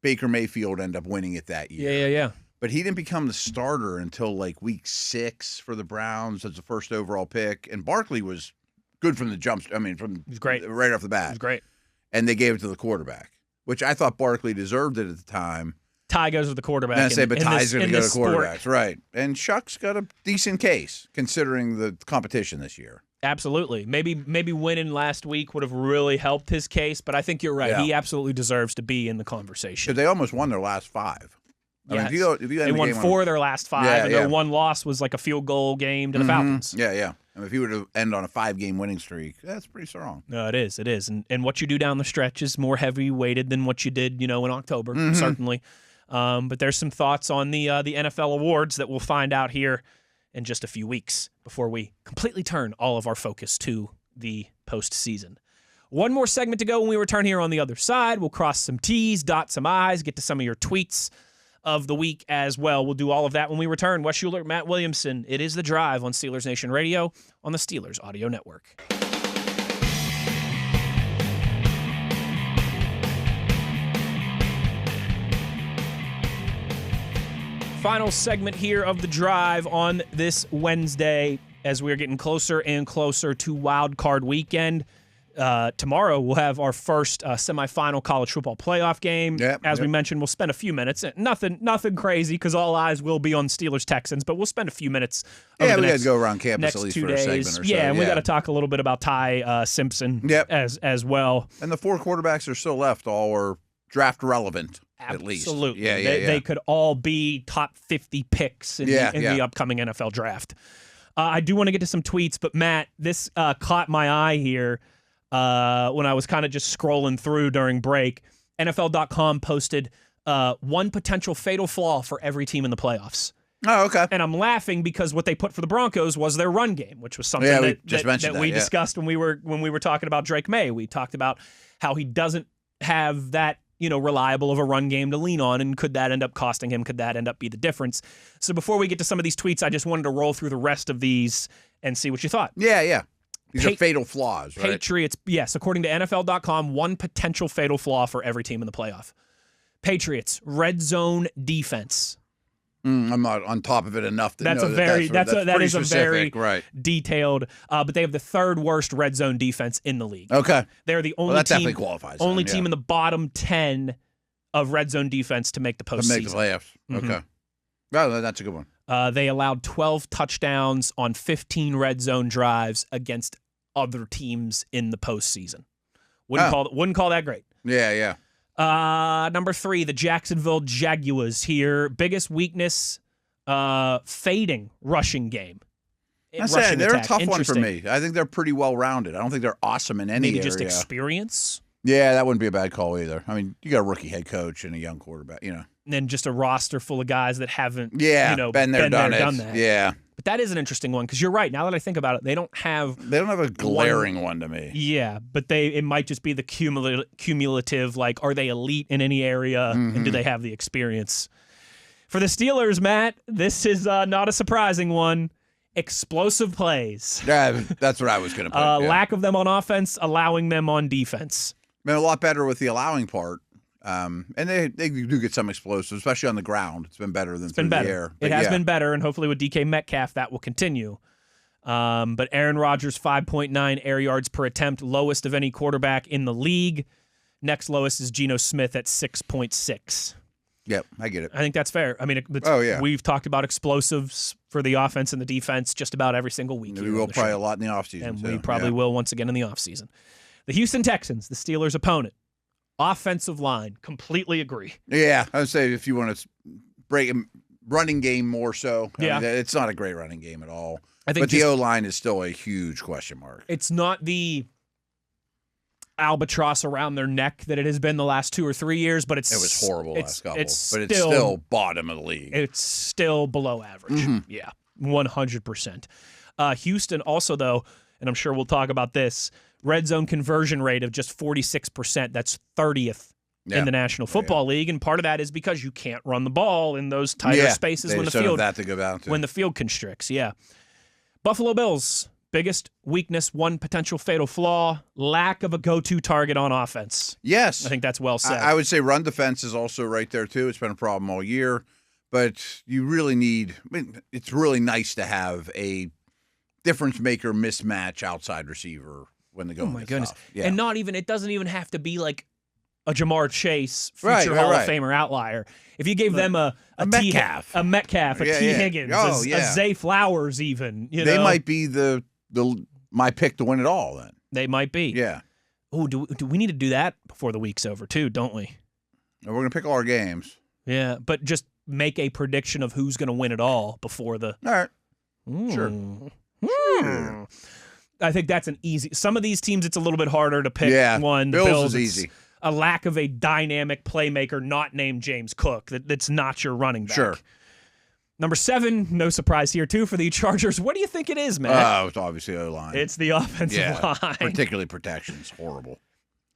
Baker Mayfield ended up winning it that year. Yeah. But he didn't become the starter until like week 6 for the Browns as the first overall pick. And Barkley was good from the jump. I mean, from great. Right off the bat. He was great. And they gave it to the quarterback, which I thought Barkley deserved it at the time. Ty goes with the quarterback. And I say, but Ty's going to go to quarterbacks. Sport. Right. And Shuck's got a decent case considering the competition this year. Absolutely. Maybe winning last week would have really helped his case, but I think you're right. Yeah. He absolutely deserves to be in the conversation. Because they almost won their last 5. Yes. I mean, if you they won 4 of their last 5, and their one loss was like a field goal game to the Falcons. Yeah. I mean, if you were to end on a 5-game winning streak, that's pretty strong. No, it is. And what you do down the stretch is more heavy weighted than what you did, in October, certainly. But there's some thoughts on the NFL awards that we'll find out here in just a few weeks before we completely turn all of our focus to the postseason. One more segment to go when we return here on the other side. We'll cross some T's, dot some I's, get to some of your tweets of the week as well. We'll do all of that when we return. Wes Uhler, Matt Williamson. It is The Drive on Steelers Nation Radio on the Steelers Audio Network. Final segment here of The Drive on this Wednesday as we're getting closer and closer to Wild Card Weekend. Tomorrow we'll have our first semifinal college football playoff game. As we mentioned, we'll spend a few minutes. Nothing crazy because all eyes will be on Steelers-Texans, but we'll spend a few minutes over we got to go around campus at least for a segment or so. And we got to talk a little bit about Ty Simpson as well. And the 4 quarterbacks are still left, all are draft relevant. At least. Absolutely. They could all be top 50 picks in the upcoming NFL draft. I do want to get to some tweets, but Matt, this caught my eye here when I was kind of just scrolling through during break. NFL.com posted one potential fatal flaw for every team in the playoffs. Oh, okay. And I'm laughing because what they put for the Broncos was their run game, which was something that we discussed when we were talking about Drake May. We talked about how he doesn't have that reliable of a run game to lean on, and could that end up costing him? Could that end up be the difference? So before we get to some of these tweets, I just wanted to roll through the rest of these and see what you thought. Yeah. These are fatal flaws, right? Patriots, yes, according to NFL.com, one potential fatal flaw for every team in the playoff. Patriots, red zone defense. I'm not on top of it enough to that is a very detailed. But they have the 3rd worst red zone defense in the league. Okay, they're the only that team. Definitely qualifies. Only team in the bottom 10 of red zone defense to make the postseason. To make the playoffs. Okay, well, that's a good one. They allowed 12 touchdowns on 15 red zone drives against other teams in the postseason. Wouldn't call that great. Yeah. Number 3, the Jacksonville Jaguars here. Biggest weakness, fading rushing game. They're a tough one for me. I think they're pretty well-rounded. I don't think they're awesome in any area. Maybe just experience? Yeah, that wouldn't be a bad call either. I mean, you got a rookie head coach and a young quarterback, And then just a roster full of guys that haven't been there, done that. Yeah. But that is an interesting one because you're right. Now that I think about it, they don't have a glaring one to me. Yeah, but it might just be the cumulative. Like, are they elite in any area, and do they have the experience? For the Steelers, Matt, this is not a surprising one. Explosive plays. Yeah, that's what I was going to put. Lack of them on offense, allowing them on defense. Been a lot better with the allowing part. And they do get some explosives, especially on the ground. It's been better than through the air. It has been better, and hopefully with DK Metcalf, that will continue. But Aaron Rodgers, 5.9 air yards per attempt, lowest of any quarterback in the league. Next lowest is Geno Smith at 6.6. Yep, I get it. I think that's fair. I mean, we've talked about explosives for the offense and the defense just about every single week. We will probably a lot in the offseason. And we probably will once again in the offseason. The Houston Texans, the Steelers' opponent. Offensive line, completely agree. Yeah, I would say if you want to break running game more so. I mean, it's not a great running game at all. But the O-line is still a huge question mark. It's not the albatross around their neck that it has been the last 2 or 3 years, but it was horrible last couple. It's still bottom of the league. It's still below average. Yeah. 100%. Houston also, though, and I'm sure we'll talk about this, red zone conversion rate of just 46%. That's 30th in the National Football League, and part of that is because you can't run the ball in those tighter spaces when the field when the field constricts. Yeah. Buffalo Bills, biggest weakness, one potential fatal flaw, lack of a go-to target on offense. Yes. I think that's well said. I would say run defense is also right there, too. It's been a problem all year. But you really need – I mean, it's really nice to have a difference-maker mismatch outside receiver when the going is tough. Yeah. And it doesn't even have to be like a Jamar Chase, future Hall of Famer outlier. If you gave them a Metcalf, a T. Higgins, a Zay Flowers even. They might be my pick to win it all then. They might be. Yeah. Oh, do we need to do that before the week's over too, don't we? And we're going to pick all our games. Yeah, but just make a prediction of who's going to win it all before the... All right. Sure. I think that's an easy... Some of these teams, it's a little bit harder to pick one. The Bills is easy. A lack of a dynamic playmaker not named James Cook. That's not your running back. Sure. Number 7, no surprise here, too, for the Chargers. What do you think it is, man? Oh, it's obviously O-line. It's the offensive line. Particularly protection's horrible.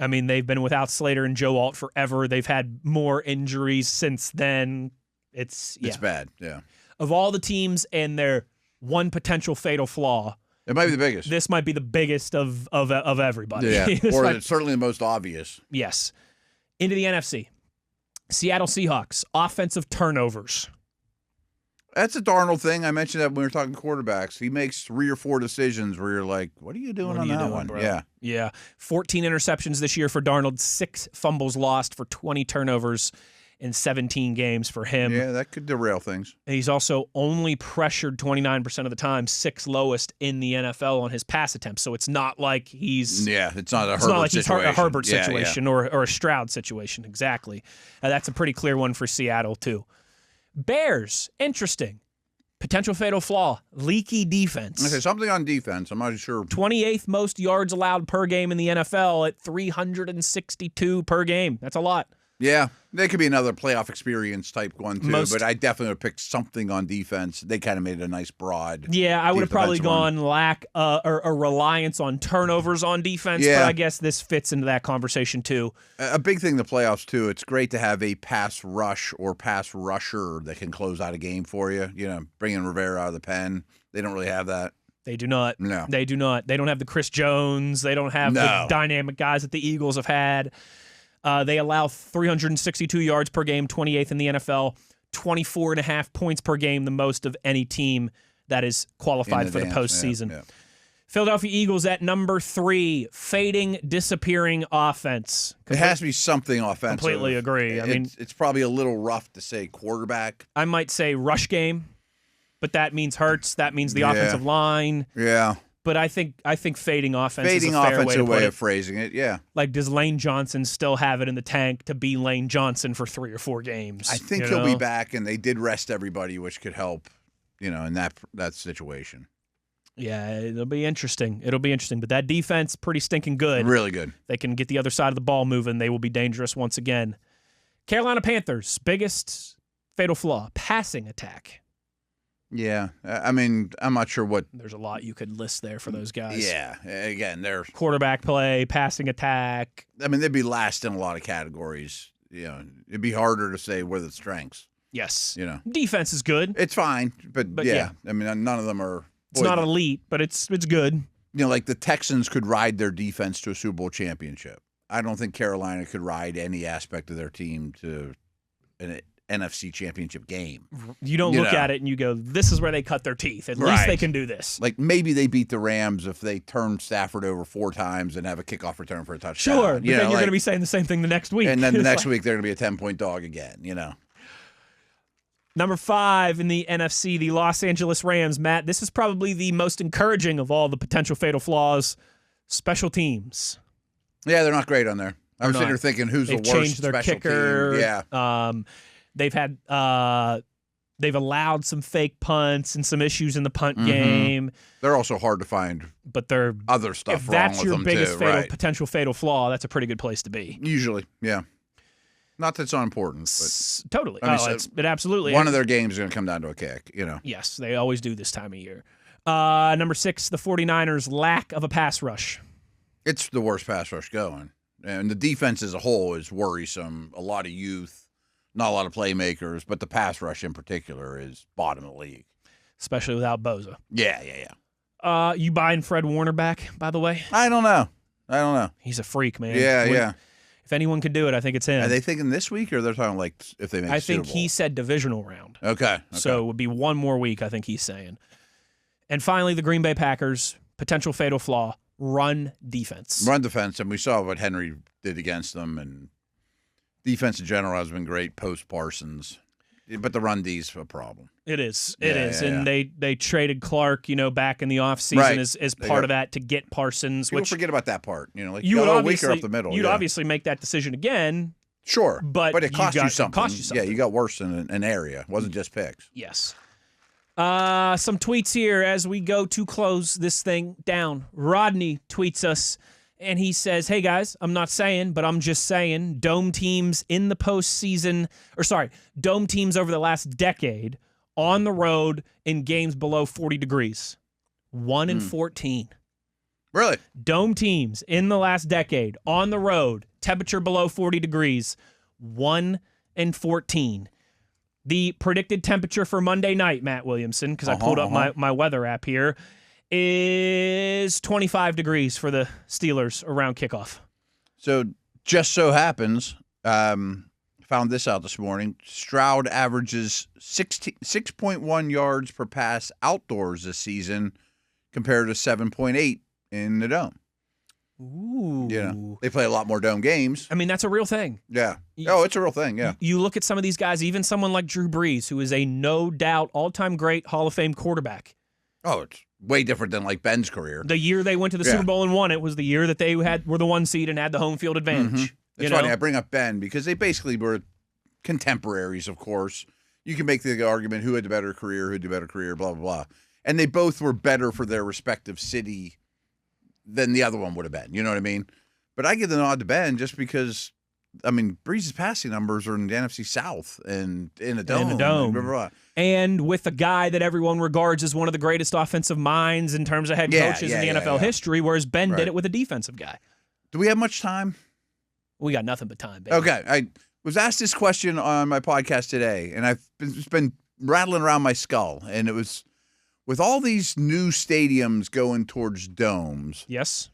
I mean, they've been without Slater and Joe Alt forever. They've had more injuries since then. It's bad, yeah. Of all the teams and their one potential fatal flaw, it might be the biggest. This might be the biggest of everybody. Yeah, or it's certainly the most obvious. Yes. Into the NFC. Seattle Seahawks, offensive turnovers. That's a Darnold thing. I mentioned that when we were talking quarterbacks. He makes 3 or 4 decisions where you're like, what are you doing on that one? Bro? Yeah. Yeah. 14 interceptions this year for Darnold, 6 fumbles lost for 20 turnovers in 17 games for him. Yeah, that could derail things. And he's also only pressured 29% of the time, 6th lowest in the NFL on his pass attempts. So it's not like he's... Yeah, it's not a Herbert situation or a Stroud situation. Exactly. That's a pretty clear one for Seattle, too. Bears, interesting. Potential fatal flaw, leaky defense. Okay, something on defense. I'm not sure. 28th most yards allowed per game in the NFL at 362 per game. That's a lot. Yeah, they could be another playoff experience type one too, but I definitely would pick something on defense. They kind of made it a nice broad. Yeah, I would have probably gone lack or a reliance on turnovers on defense, but I guess this fits into that conversation too. A big thing in the playoffs too, it's great to have a pass rush or pass rusher that can close out a game for you. You know, bringing Rivera out of the pen. They don't really have that. They do not. No. They do not. They don't have the Chris Jones. They don't have the dynamic guys that the Eagles have had. They allow 362 yards per game, 28th in the NFL, 24.5 points per game, the most of any team that is qualified for the postseason. Yeah. Philadelphia Eagles at number 3, fading, disappearing offense. It has to be something offensive. Completely agree. I mean, it's probably a little rough to say quarterback. I might say rush game, but that means Hurts. That means the offensive line. Yeah. But I think fading offense is a fair way of phrasing it, yeah. Like, does Lane Johnson still have it in the tank to be Lane Johnson for 3 or 4 games? I think he'll be back, and they did rest everybody, which could help, in that situation. Yeah, it'll be interesting. But that defense, pretty stinking good. Really good. They can get the other side of the ball moving. They will be dangerous once again. Carolina Panthers, biggest fatal flaw, passing attack. Yeah, I mean, I'm not sure what... There's a lot you could list there for those guys. Yeah, again, they're... Quarterback play, passing attack. I mean, they'd be last in a lot of categories. It'd be harder to say where the strengths. Yes. Defense is good. It's fine, but yeah. I mean, none of them are... It's not elite, but it's good. Like the Texans could ride their defense to a Super Bowl championship. I don't think Carolina could ride any aspect of their team to an NFC championship game. You don't look at it and you go, this is where they cut their teeth. At least they can do this. Like maybe they beat the Rams if they turn Stafford over 4 times and have a kickoff return for a touchdown. Sure, but then you're going to be saying the same thing the next week. And then the next week they're going to be a 10-point dog again, Number 5 in the NFC, the Los Angeles Rams. Matt, this is probably the most encouraging of all the potential fatal flaws. Special teams. Yeah, they're not great on there. I was sitting here thinking, who's the worst changed their special kicker. team? Yeah. They've allowed some fake punts and some issues in the punt game. They're also hard to find. But they're other stuff if wrong that's with your them biggest too, potential fatal flaw, that's a pretty good place to be. Usually, yeah. Not that it's not important, but totally. I mean, It absolutely. One of their games is going to come down to a kick, Yes, they always do this time of year. Number 6, the 49ers' lack of a pass rush. It's the worst pass rush going. And the defense as a whole is worrisome. A lot of youth, not a lot of playmakers, but the pass rush in particular is bottom of the league. Especially without Bosa. Yeah. You buying Fred Warner back, by the way? I don't know. He's a freak, man. Yeah. If anyone could do it, I think it's him. Are they thinking this week, or they're talking like if they make I Super think Bowl? he said divisional round. Okay. So it would be one more week, I think he's saying. And finally, the Green Bay Packers, potential fatal flaw, run defense. Run defense, and we saw what Henry did against them, and defense in general has been great post Parsons. But the run D's a problem. It is. Yeah. They traded Clark, back in the offseason as part of that to get Parsons. People which forget about that part. Like you would a obviously, weaker up the middle. You'd obviously make that decision again. Sure. But it cost you something. Yeah, you got worse in an area. It wasn't just picks. Yes. Some tweets here as we go to close this thing down. Rodney tweets us, and he says, hey, guys, I'm not saying, but I'm just saying, dome teams in the postseason, dome teams over the last decade on the road in games below 40 degrees. 1-14. Really? Dome teams in the last decade on the road, temperature below 40 degrees, 1-14. The predicted temperature for Monday night, Matt Williamson, because I pulled up my weather app here, is 25 degrees for the Steelers around kickoff. So just so happens, found this out this morning, Stroud averages 6.1 yards per pass outdoors this season compared to 7.8 in the dome. Ooh. They play a lot more dome games. I mean, that's a real thing. Yeah. It's a real thing, yeah. You look at some of these guys, even someone like Drew Brees, who is a no-doubt all-time great Hall of Fame quarterback. Oh, it's way different than like Ben's career. The year they went to the Super Bowl and won it was the year that they were the 1 seed and had the home field advantage. It's funny, I bring up Ben because they basically were contemporaries, of course. You can make the argument who had the better career, blah, blah, blah. And they both were better for their respective city than the other one would have been. You know what I mean? But I give the nod to Ben just because, Breeze's passing numbers are in the NFC South and in a dome. Blah, blah, blah. And with a guy that everyone regards as one of the greatest offensive minds in terms of head coaches in the NFL history, whereas Ben did it with a defensive guy. Do we have much time? We got nothing but time, baby. Okay. I was asked this question on my podcast today, and I've been rattling around my skull, and it was, with all these new stadiums going towards domes, yes,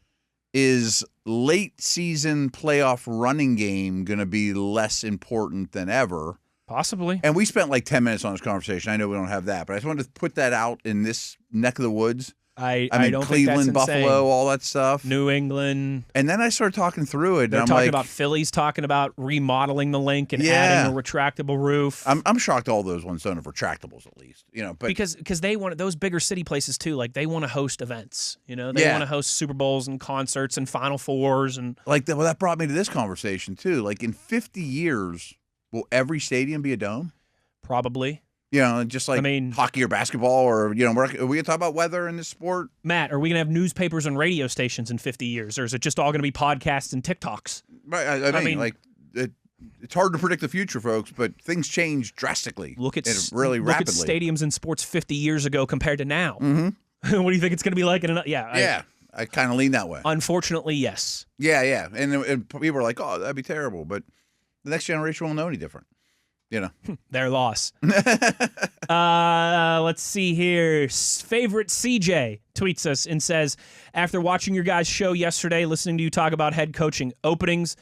is late season playoff running game going to be less important than ever? Possibly. And we spent like 10 minutes on this conversation. I know we don't have that, but I just wanted to put that out in this neck of the woods. I don't Cleveland, think that's Buffalo, insane. all that stuff. New England. And then I started talking through it. They're and talking about Philly's talking about remodeling the link and adding a retractable roof. I'm shocked all those ones don't have retractables at least. But because they want those bigger city places too. Like they want to host events. They want to host Super Bowls and concerts and Final Fours and that brought me to this conversation too. Like in 50 years, will every stadium be a dome? Probably. Just like hockey or basketball or, are we going to talk about weather in this sport? Matt, are we going to have newspapers and radio stations in 50 years, or is it just all going to be podcasts and TikToks? Right. I mean, it's hard to predict the future, folks, but things change drastically. Look at rapidly. Look at stadiums and sports 50 years ago compared to now. Mm-hmm. What do you think it's going to be like in another? Yeah. I kind of lean that way. Unfortunately, yes. Yeah. And people are like, oh, that'd be terrible. But the next generation won't know any different. Their loss. Let's see here. Favorite CJ tweets us and says, after watching your guys' show yesterday, listening to you talk about head coaching openings,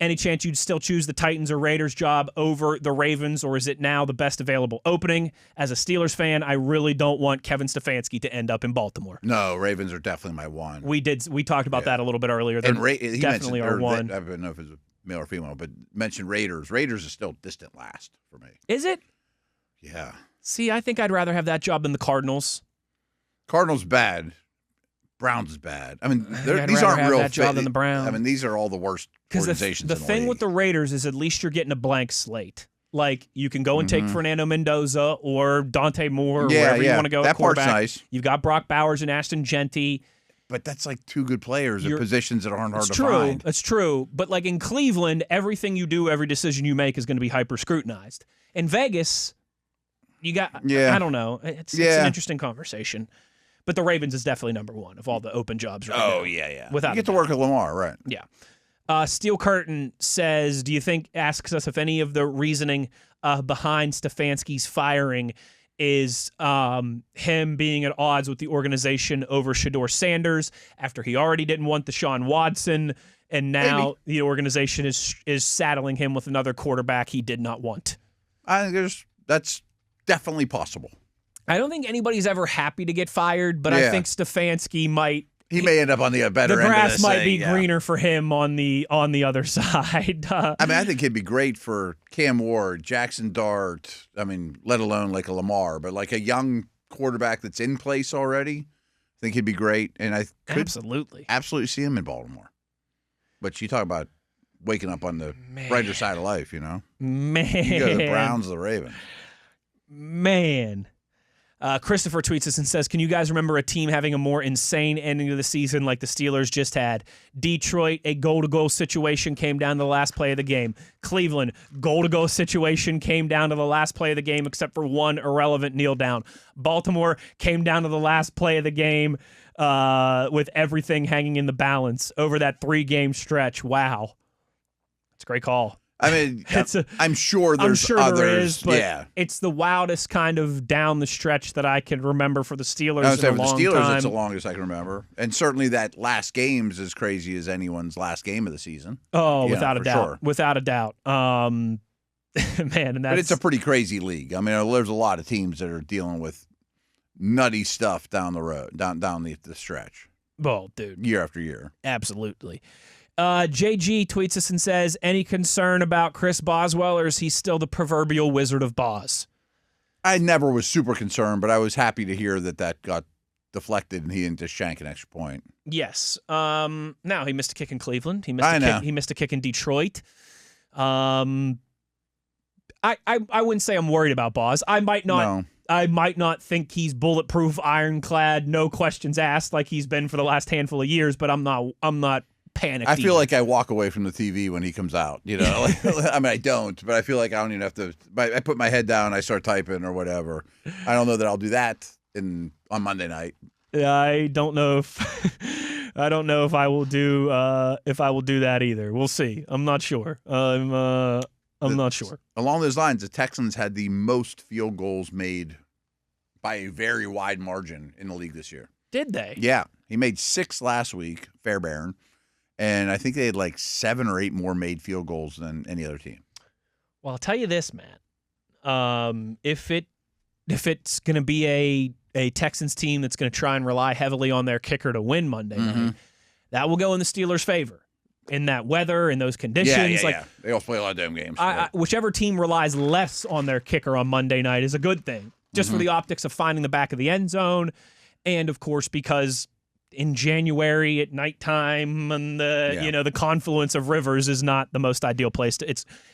any chance you'd still choose the Titans or Raiders job over the Ravens, or is it now the best available opening? As a Steelers fan, I really don't want Kevin Stefanski to end up in Baltimore. No, Ravens are definitely my one. We talked about that a little bit earlier. They're definitely our one. I don't know if it's male or female, but mentioned Raiders. Raiders is still distant last for me. Is it? Yeah. See, I think I'd rather have that job than the Cardinals. Cardinals bad. Browns is bad. These aren't real that job than the Browns. These are all the worst organizations. The thing with the Raiders is at least you're getting a blank slate. Like you can go and take Fernando Mendoza or Dante Moore or wherever you want to go. That at quarterback. part's nice. You've got Brock Bowers and Ashton Genty. But that's like two good players in positions that aren't hard to find. find. It's true. But like in Cleveland, everything you do, every decision you make is going to be hyper-scrutinized. In Vegas, you got, I don't know. It's an interesting conversation. But the Ravens is definitely number one of all the open jobs right now. Oh, yeah. Without you get to work with Lamar, right? Yeah. Steel Curtain says, asks us if any of the reasoning behind Stefanski's firing is him being at odds with the organization over Shedeur Sanders after he already didn't want Deshaun Watson, and now the organization is saddling him with another quarterback he did not want. I think that's definitely possible. I don't think anybody's ever happy to get fired, but I think Stefanski might. He may end up on the better end of this. The grass might be greener for him on the other side. I think he'd be great for Cam Ward, Jackson Dart. Let alone like a Lamar, but like a young quarterback that's in place already. I think he'd be great, and I could absolutely see him in Baltimore. But you talk about waking up on the brighter side of life, you know. Man, you go to the Browns, or the Ravens. Man. Christopher tweets us and says, can you guys remember a team having a more insane ending to the season like the Steelers just had? Detroit, a goal-to-goal situation came down to the last play of the game. Cleveland, goal-to-goal situation came down to the last play of the game except for one irrelevant kneel down. Baltimore came down to the last play of the game with everything hanging in the balance over that 3-game stretch. Wow. It's a great call. I'm sure there's others. There is, but it's the wildest kind of down the stretch that I can remember for the Steelers in a long time. It's the longest I can remember. And certainly that last game's as crazy as anyone's last game of the season. Oh, without a doubt. Sure. Without a doubt. Man, but it's a pretty crazy league. There's a lot of teams that are dealing with nutty stuff down the road, down the stretch. Well, dude. Year after year. Absolutely. JG tweets us and says, any concern about Chris Boswell, or is he still the proverbial Wizard of Boz? I never was super concerned, but I was happy to hear that got deflected and he didn't just shank an extra point. Yes. Now, he missed a kick in Cleveland. He missed a kick in Detroit. I wouldn't say I'm worried about Boz. I might not think he's bulletproof, ironclad, no questions asked like he's been for the last handful of years, but I'm not panicked. I feel like I walk away from the TV when he comes out, you know. I don't, but I feel like I don't even have to. I put my head down, I start typing or whatever. I don't know that I'll do that on Monday night. I don't know if I will do that either. We'll see. I'm not sure. I'm not sure. Along those lines, the Texans had the most field goals made by a very wide margin in the league this year. Did they? Yeah, he made 6 last week, Fairbairn. And I think they had like 7 or 8 more made field goals than any other team. Well, I'll tell you this, Matt. If it's going to be a Texans team that's going to try and rely heavily on their kicker to win Monday night, that will go in the Steelers' favor in that weather, in those conditions. Yeah. They all play a lot of damn games. Whichever team relies less on their kicker on Monday night is a good thing, just for the optics of finding the back of the end zone, and of course because in January at nighttime and the confluence of rivers is not the most ideal place to.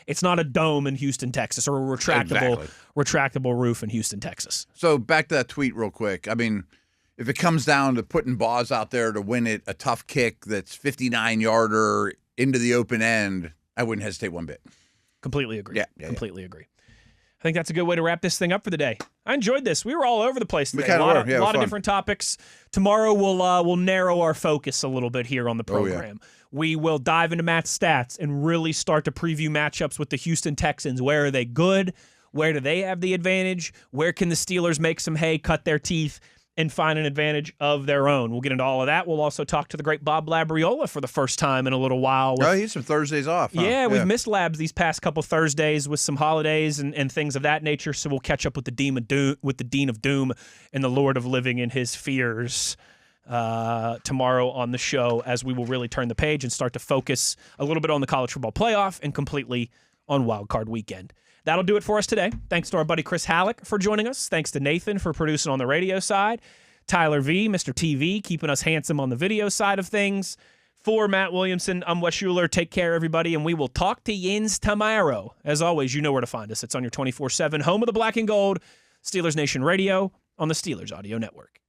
It's not a dome in Houston, Texas, or a retractable roof in Houston, Texas. So back to that tweet real quick. If it comes down to putting Boz out there to win it, a tough kick that's 59-yarder into the open end, I wouldn't hesitate one bit. Completely agree. Completely agree. I think that's a good way to wrap this thing up for the day. I enjoyed this. We were all over the place today. A lot of different topics. Tomorrow we'll narrow our focus a little bit here on the program. We will dive into Matt's stats and really start to preview matchups with the Houston Texans. Where are they good? Where do they have the advantage? Where can the Steelers make some hay, cut their teeth, and find an advantage of their own? We'll get into all of that. We'll also talk to the great Bob Labriola for the first time in a little while. He had some Thursdays off. Huh? Yeah, we've missed Labs these past couple Thursdays with some holidays and things of that nature, so we'll catch up with the Dean of Doom and the Lord of Living in his fears tomorrow on the show, as we will really turn the page and start to focus a little bit on the college football playoff and completely on Wild Card Weekend. That'll do it for us today. Thanks to our buddy Chris Halicke for joining us. Thanks to Nathan for producing on the radio side. Tyler V, Mr. TV, keeping us handsome on the video side of things. For Matt Williamson, I'm Wes Uhler. Take care, everybody, and we will talk to yins tomorrow. As always, you know where to find us. It's on your 24/7 home of the black and gold, Steelers Nation Radio on the Steelers Audio Network.